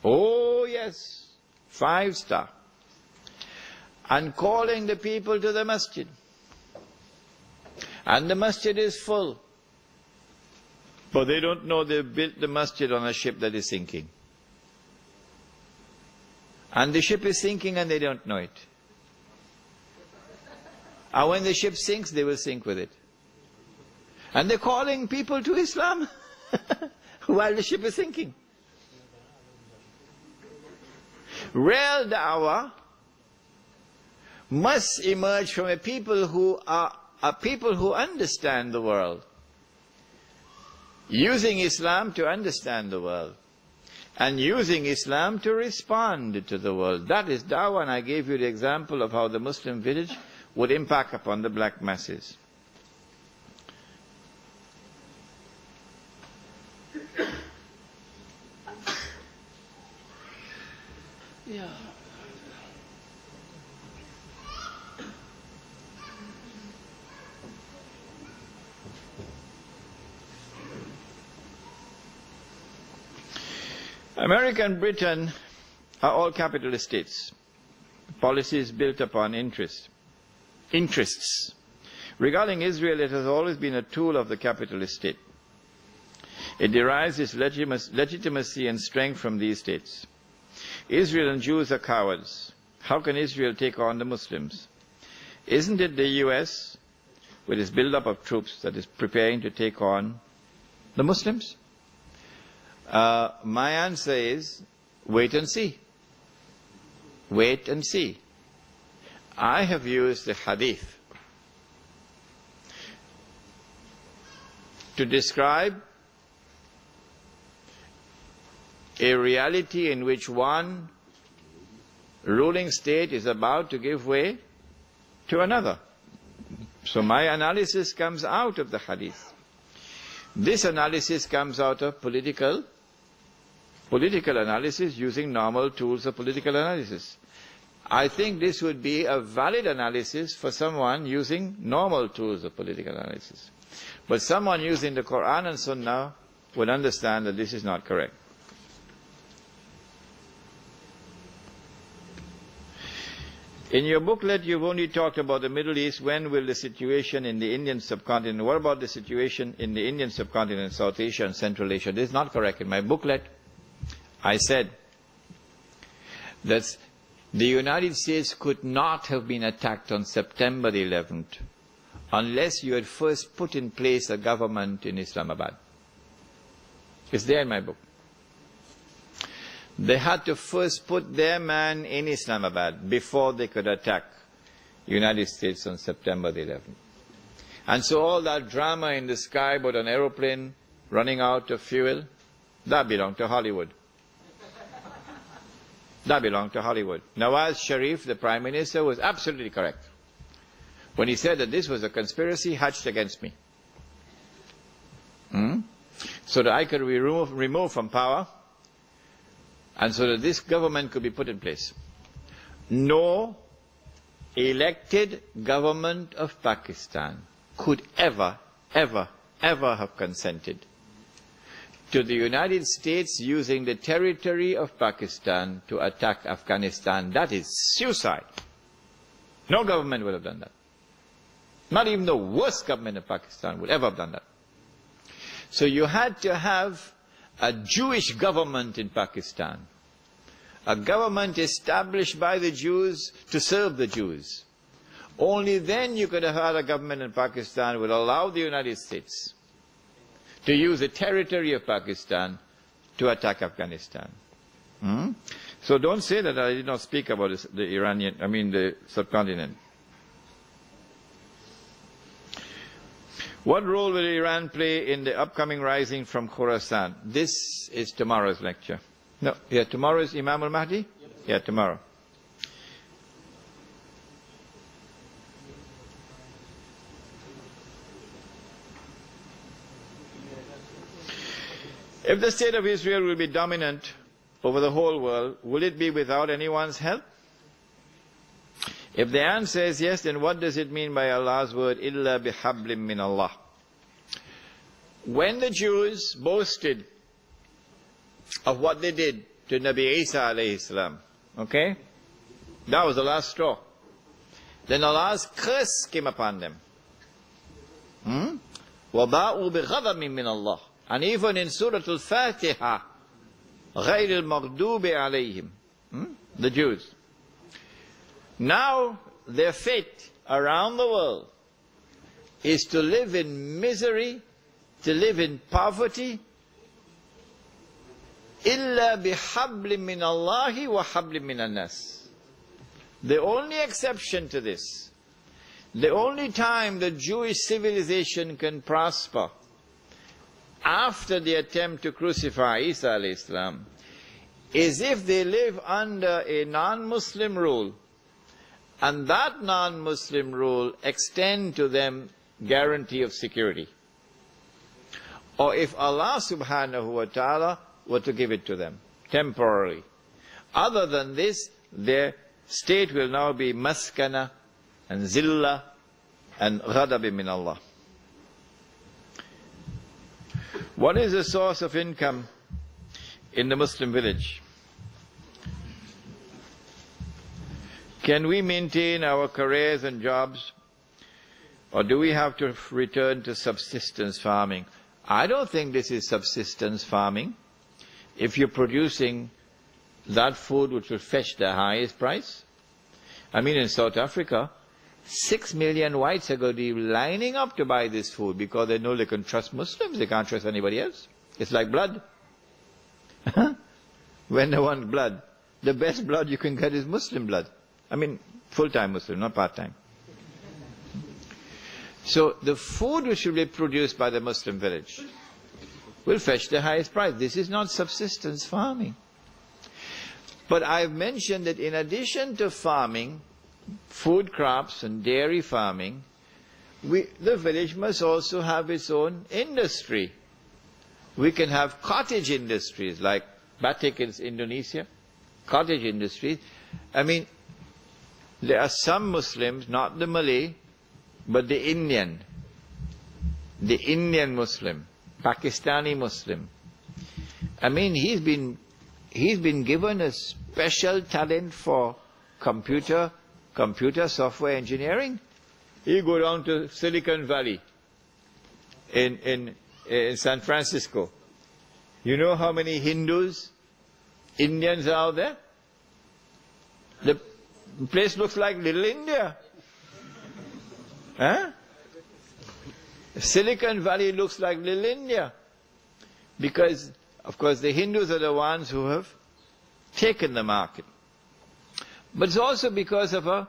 Oh yes, 5-star. And calling the people to the masjid. And the masjid is full. But they don't know they built the masjid on a ship that is sinking. And the ship is sinking and they don't know it. And when the ship sinks, they will sink with it. And they're calling people to Islam while the ship is sinking. Real da'wah must emerge from a people who are people who understand the world. Using Islam to understand the world. And using Islam to respond to the world. That is da'wah, and I gave you the example of how the Muslim village would impact upon the black masses. Yeah. America and Britain are all capitalist states. Policies built upon interests. Regarding Israel, it has always been a tool of the capitalist state. It derives its legitimacy and strength from these states. Israel and Jews are cowards. How can Israel take on the Muslims? Isn't it the US, with its build-up of troops, that is preparing to take on the Muslims? My answer is, wait and see. Wait and see. I have used the hadith to describe a reality in which one ruling state is about to give way to another. So my analysis comes out of the hadith. This analysis comes out of political analysis using normal tools of political analysis. I think this would be a valid analysis for someone using normal tools of political analysis. But someone using the Quran and Sunnah would understand that this is not correct. In your booklet, you've only talked about the Middle East. When will the situation in the Indian subcontinent? What about the situation in the Indian subcontinent, South Asia and Central Asia? This is not correct. In my booklet, I said that the United States could not have been attacked on September the 11th unless you had first put in place a government in Islamabad. It's there in my book. They had to first put their man in Islamabad before they could attack the United States on September the 11th. And so all that drama in the sky about an aeroplane running out of fuel, that belonged to Hollywood. That belonged to Hollywood. Nawaz Sharif, the Prime Minister, was absolutely correct when he said that this was a conspiracy hatched against me. So that I could be removed from power, and so that this government could be put in place. No elected government of Pakistan could ever have consented to the United States using the territory of Pakistan to attack Afghanistan. That is suicide. No government would have done that. Not even the worst government of Pakistan would ever have done that. So you had to have a Jewish government in Pakistan. A government established by the Jews to serve the Jews. Only then you could have had a government in Pakistan that would allow the United States to use the territory of Pakistan to attack Afghanistan. So don't say that I did not speak about the subcontinent. What role will Iran play in the upcoming rising from Khorasan? This is tomorrow's lecture. No, yeah, tomorrow is Imam al-Mahdi? Yep. Yeah, tomorrow. If the state of Israel will be dominant over the whole world, will it be without anyone's help? If the answer is yes, then what does it mean by Allah's word, إِلَّا بِحَبْلٍ مِّنَ اللَّهِ? When the Jews boasted of what they did to Nabi Isa alayhi salam, okay? That was the last straw. Then Allah's curse came upon them. وَبَاءُوا بِغَضَبٍ مِّنَ اللَّهِ. And even in Surah Al-Fatiha, غَيْرِ الْمَغْضُوبِ عَلَيْهِمْ, the Jews. Now their fate around the world is to live in misery, to live in poverty, إِلَّا بِحَبْلٍ مِّنَ اللَّهِ وَحَبْلٍ مِّنَ النَّاسِ. The only exception to this, the only time the Jewish civilization can prosper after the attempt to crucify Isa alayhi salam, is if they live under a non-Muslim rule, and that non-Muslim rule extend to them guarantee of security. Or if Allah subhanahu wa ta'ala were to give it to them, temporarily. Other than this, their state will now be maskana and zillah and ghadab min Allah. What is the source of income in the Muslim village? Can we maintain our careers and jobs, or do we have to return to subsistence farming? I don't think this is subsistence farming. If you're producing that food which will fetch the highest price. I mean, in South Africa, 6 million whites are going to be lining up to buy this food because they know they can trust Muslims, they can't trust anybody else. It's like blood. When they want blood, the best blood you can get is Muslim blood. I mean, full-time Muslim, not part-time. So the food which will be produced by the Muslim village will fetch the highest price. This is not subsistence farming. But I've mentioned that in addition to farming, food crops and dairy farming, the village must also have its own industry. We can have cottage industries like batik in Indonesia, cottage industries. I mean, there are some Muslims, not the Malay, but the Indian Muslim, Pakistani Muslim. I mean, he's been given a special talent for computer software engineering. He go down to Silicon Valley in San Francisco. You know how many Hindus, Indians are out there? The place looks like Little India. Huh? Silicon Valley looks like Little India. Because, of course, the Hindus are the ones who have taken the market. But it's also because of a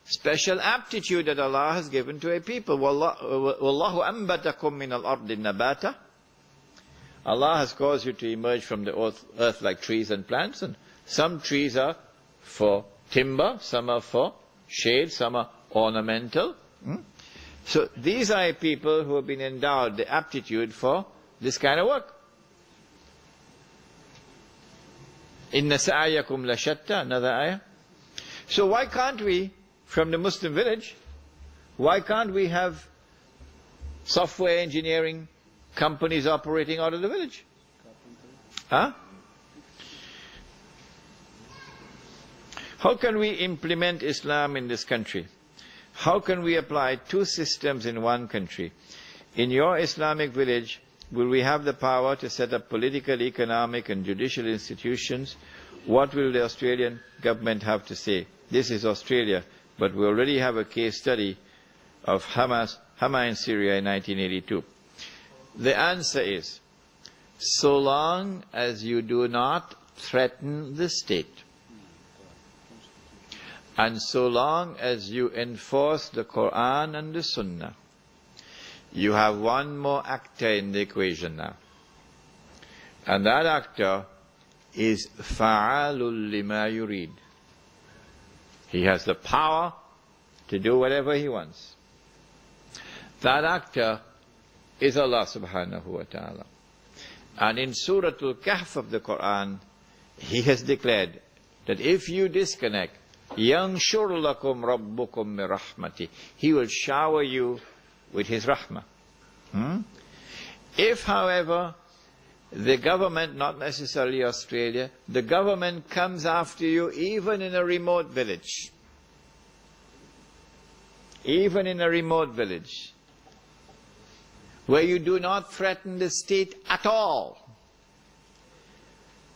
special aptitude that Allah has given to a people. وَاللَّهُ أَنْبَتَكُم مِّنَ الْأَرْضِ النَّبَاتَ. Allah has caused you to emerge from the earth like trees and plants. And some trees are for timber, some are for shade, some are ornamental. So these are people who have been endowed the aptitude for this kind of work. Inna sa'ayakum la shatta, another ayah. So why can't we, from the Muslim village, why can't we have software engineering companies operating out of the village? Huh? How can we implement Islam in this country? How can we apply two systems in one country? In your Islamic village, will we have the power to set up political, economic and judicial institutions? What will the Australian government have to say? This is Australia, but we already have a case study of Hama in Syria in 1982. The answer is, so long as you do not threaten the state, and so long as you enforce the Quran and the Sunnah, you have one more actor in the equation now. And that actor is fa'alul lima yurid. He has the power to do whatever he wants. That actor is Allah subhanahu wa ta'ala. And in Surah Al-Kahf of the Quran, He has declared that if you disconnect, يَنْشُرْ لَكُمْ رَبُّكُمْ مِرَحْمَتِهِ, He will shower you with His rahmah. If, however, the government, not necessarily Australia, the government comes after you even in a remote village, even in a remote village, where you do not threaten the state at all,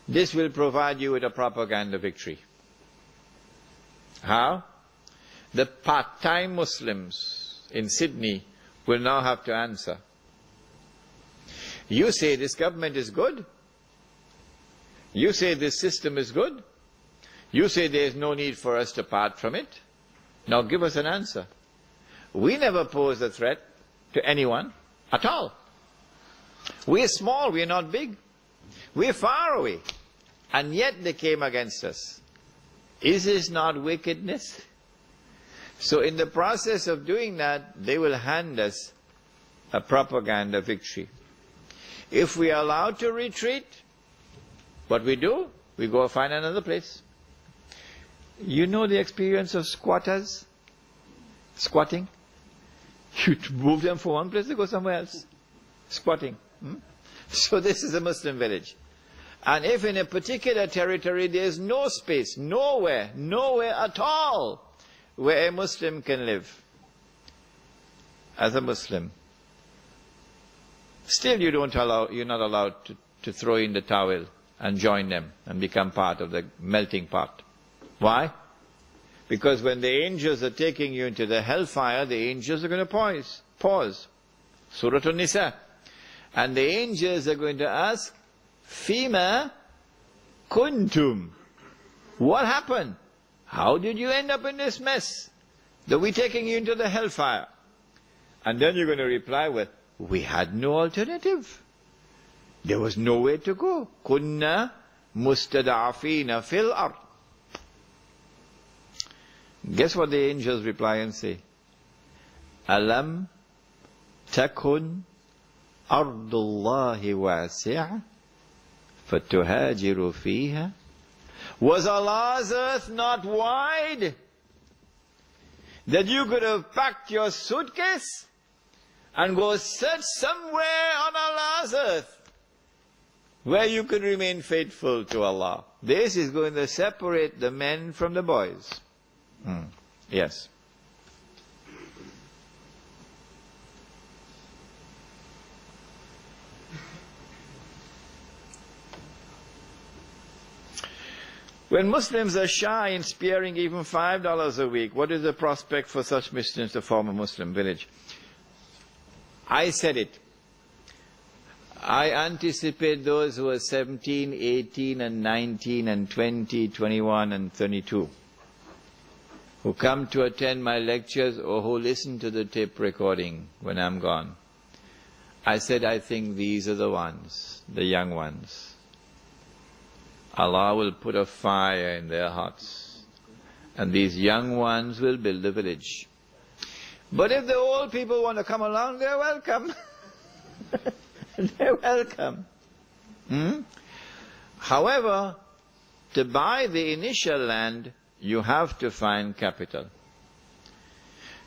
this will provide you with a propaganda victory. How? The part-time Muslims in Sydney will now have to answer. You say this government is good. You say this system is good. You say there is no need for us to part from it. Now give us an answer. We never pose a threat to anyone at all. We're small, we're not big. We're far away. And yet they came against us. Is this not wickedness? So in the process of doing that, they will hand us a propaganda victory. If we are allowed to retreat, what we do, we go find another place. You know the experience of squatters? Squatting? You move them from one place, they go somewhere else. Squatting. So this is a Muslim village. And if in a particular territory there is no space, nowhere at all where a Muslim can live as a Muslim, still you're not allowed to throw in the towel and join them and become part of the melting pot. Why? Because when the angels are taking you into the hellfire, the angels are going to pause. Surah An-Nisa. And the angels are going to ask, Fima kuntum. What happened? How did you end up in this mess? That we're taking you into the hellfire. And then you're going to reply with, we had no alternative. There was nowhere to go. Kunna mustada'afina fil ard. Guess what the angels reply and say? Alam takun ardullahi wasi'a fatuhajiru fiha. Was Allah's earth not wide that you could have packed your suitcase and go search somewhere on Allah's earth where you could remain faithful to Allah? This is going to separate the men from the boys. Yes. When Muslims are shy in sparing even $5 a week, what is the prospect for such Muslims to form a Muslim village? I said it. I anticipate those who are 17, 18 and 19 and 20, 21 and 32 who come to attend my lectures or who listen to the tape recording when I'm gone. I said I think these are the ones, the young ones. Allah will put a fire in their hearts, and these young ones will build a village. But if the old people want to come along, they're welcome. They're welcome. However, to buy the initial land, you have to find capital.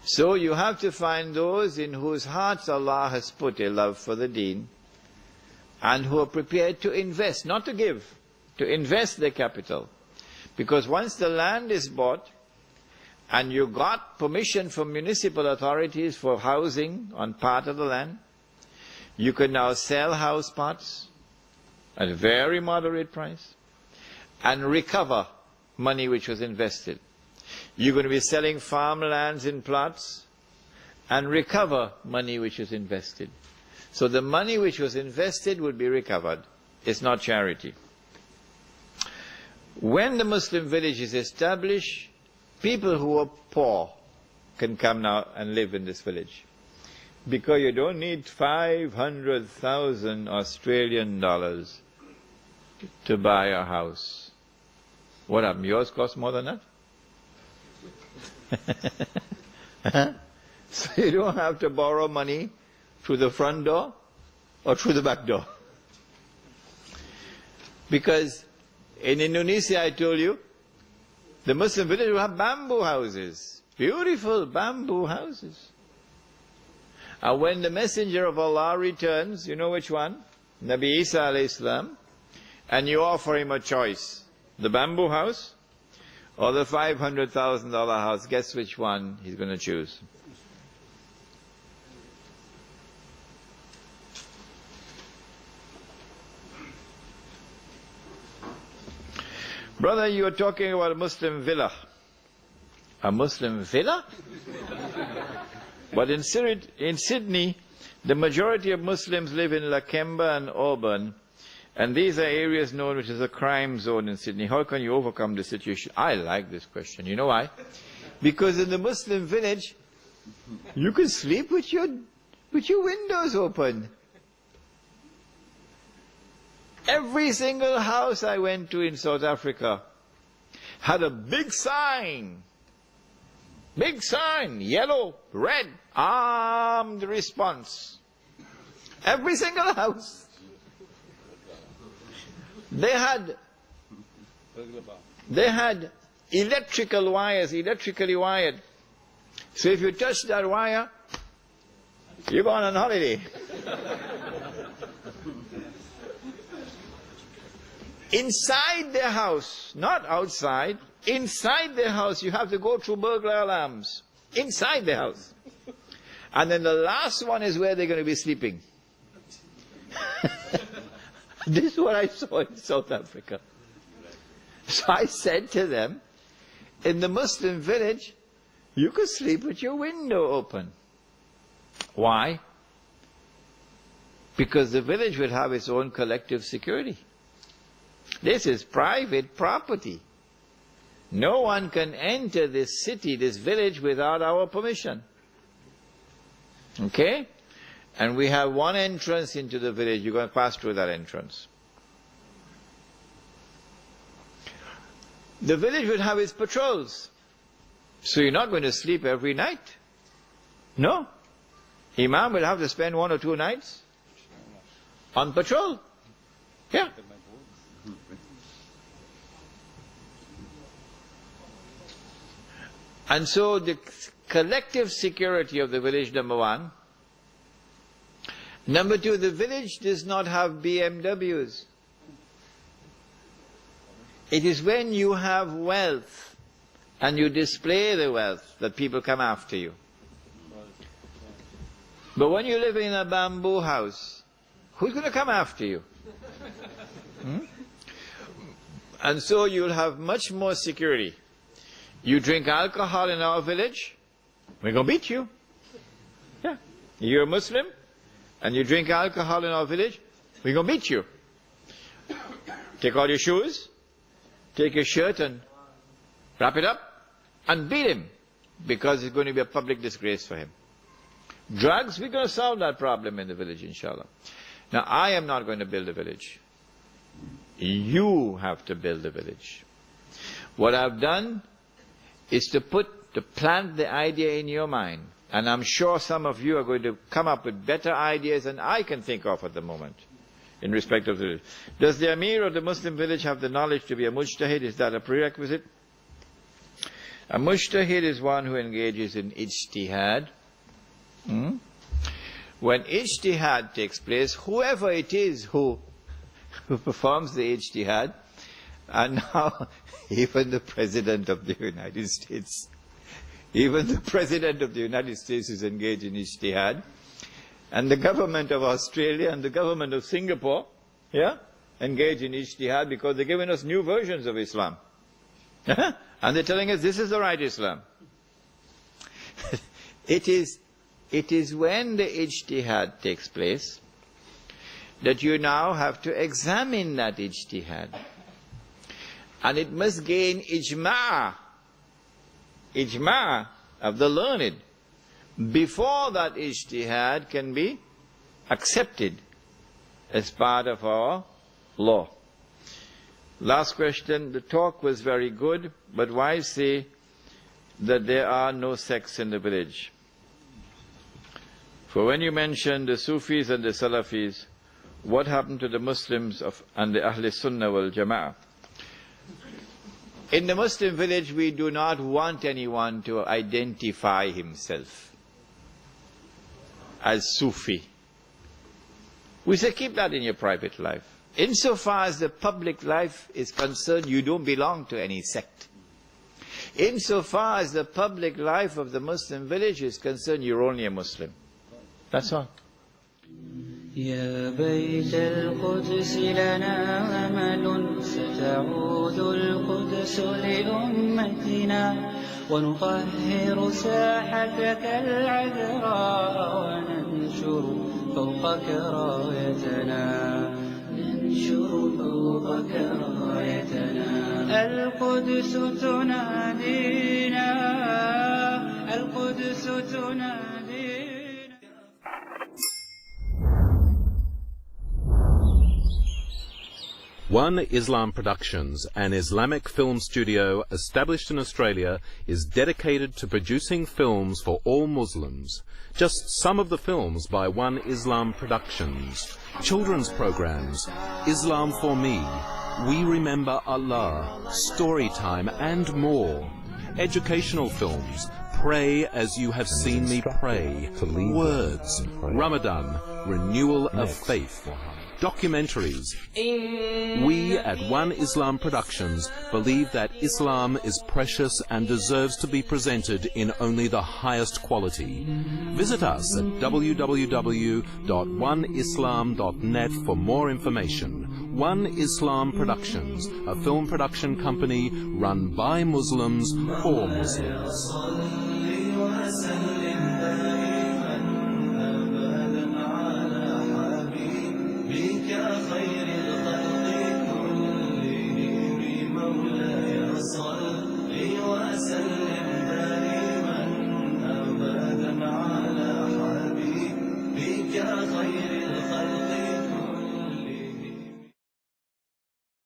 So you have to find those in whose hearts Allah has put a love for the deen, and who are prepared to invest, not to give, to invest their capital. Because once the land is bought, and you got permission from municipal authorities for housing on part of the land, you can now sell house parts at a very moderate price and recover money which was invested. You're going to be selling farmlands in plots and recover money which was invested. So the money which was invested will be recovered. It's not charity. When the Muslim village is established, people who are poor can come now and live in this village. Because you don't need 500,000 Australian dollars to buy a house. What happened? Yours cost more than that? So you don't have to borrow money through the front door or through the back door. Because In Indonesia, I told you, the Muslim village will have bamboo houses. Beautiful bamboo houses. And when the Messenger of Allah returns, you know which one? Nabi Isa alayhi salam. And you offer him a choice. The bamboo house or the $500,000 house. Guess which one he's going to choose. Brother, you are talking about a Muslim villa. A Muslim villa? But in Sydney, the majority of Muslims live in Lakemba and Auburn, and these are areas known which is a crime zone in Sydney. How can you overcome the situation? I like this question. You know why? Because in the Muslim village, you can sleep with your windows open. Every single house I went to in South Africa had a big sign, yellow, red, armed response. Every single house. They had electrical wires, electrically wired. So if you touch that wire, you're going on holiday. Inside their house, not outside, inside their house, you have to go through burglar alarms. Inside the house. And then the last one is where they're going to be sleeping. This is what I saw in South Africa. So I said to them, in the Muslim village, you could sleep with your window open. Why? Because the village will have its own collective security. This is private property. No one can enter this city, this village, without our permission. Okay? And we have one entrance into the village. You're going to pass through that entrance. The village will have its patrols. So you're not going to sleep every night. No. Imam will have to spend 1 or 2 nights on patrol. Yeah. And so the collective security of the village, number one. Number two, the village does not have BMWs. It is when you have wealth and you display the wealth that people come after you. But when you live in a bamboo house, who's going to come after you? And so you'll have much more security. You drink alcohol in our village, we're going to beat you. Yeah. You're a Muslim, and you drink alcohol in our village, we're going to beat you. Take all your shoes, take your shirt and wrap it up, and beat him, because it's going to be a public disgrace for him. Drugs, we're going to solve that problem in the village, inshallah. Now, I am not going to build a village. You have to build a village. What I've done is to plant the idea in your mind. And I'm sure some of you are going to come up with better ideas than I can think of at the moment in respect of the village. Does the Amir of the Muslim village have the knowledge to be a mujtahid? Is that a prerequisite? A mujtahid is one who engages in ijtihad. When ijtihad takes place, whoever it is who performs the ijtihad, and now even the President of the United States, even the President of the United States is engaged in ijtihad, and the government of Australia and the government of Singapore, engage in ijtihad because they're giving us new versions of Islam. And they're telling us this is the right Islam. It is when the ijtihad takes place that you now have to examine that ijtihad. And it must gain ijma' of the learned before that ijtihad can be accepted as part of our law. Last question. The talk was very good, but why say that there are no sects in the village? For when you mentioned the Sufis and the Salafis, what happened to the Muslims and the Ahl Sunnah wal Jama'ah? In the Muslim village, we do not want anyone to identify himself as Sufi. We say, keep that in your private life. Insofar as the public life is concerned, you don't belong to any sect. Insofar as the public life of the Muslim village is concerned, you're only a Muslim. That's all. يا بيت القدس لنا أمل ستعود القدس لأمتنا ونطهر ساحتك العذراء وننشر فوقك رايتنا القدس تنادينا القدس تنادينا. One Islam Productions, an Islamic film studio established in Australia, is dedicated to producing films for all Muslims. Just some of the films by One Islam Productions: children's programs, Islam for Me, We Remember Allah, Storytime, and more. Educational films, Pray as You Have Seen Me Pray, Words, Ramadan, Renewal of Faith. Documentaries. We at One Islam Productions believe that Islam is precious and deserves to be presented in only the highest quality. Visit us at www.oneislam.net for more information. One Islam Productions, a film production company run by Muslims for Muslims.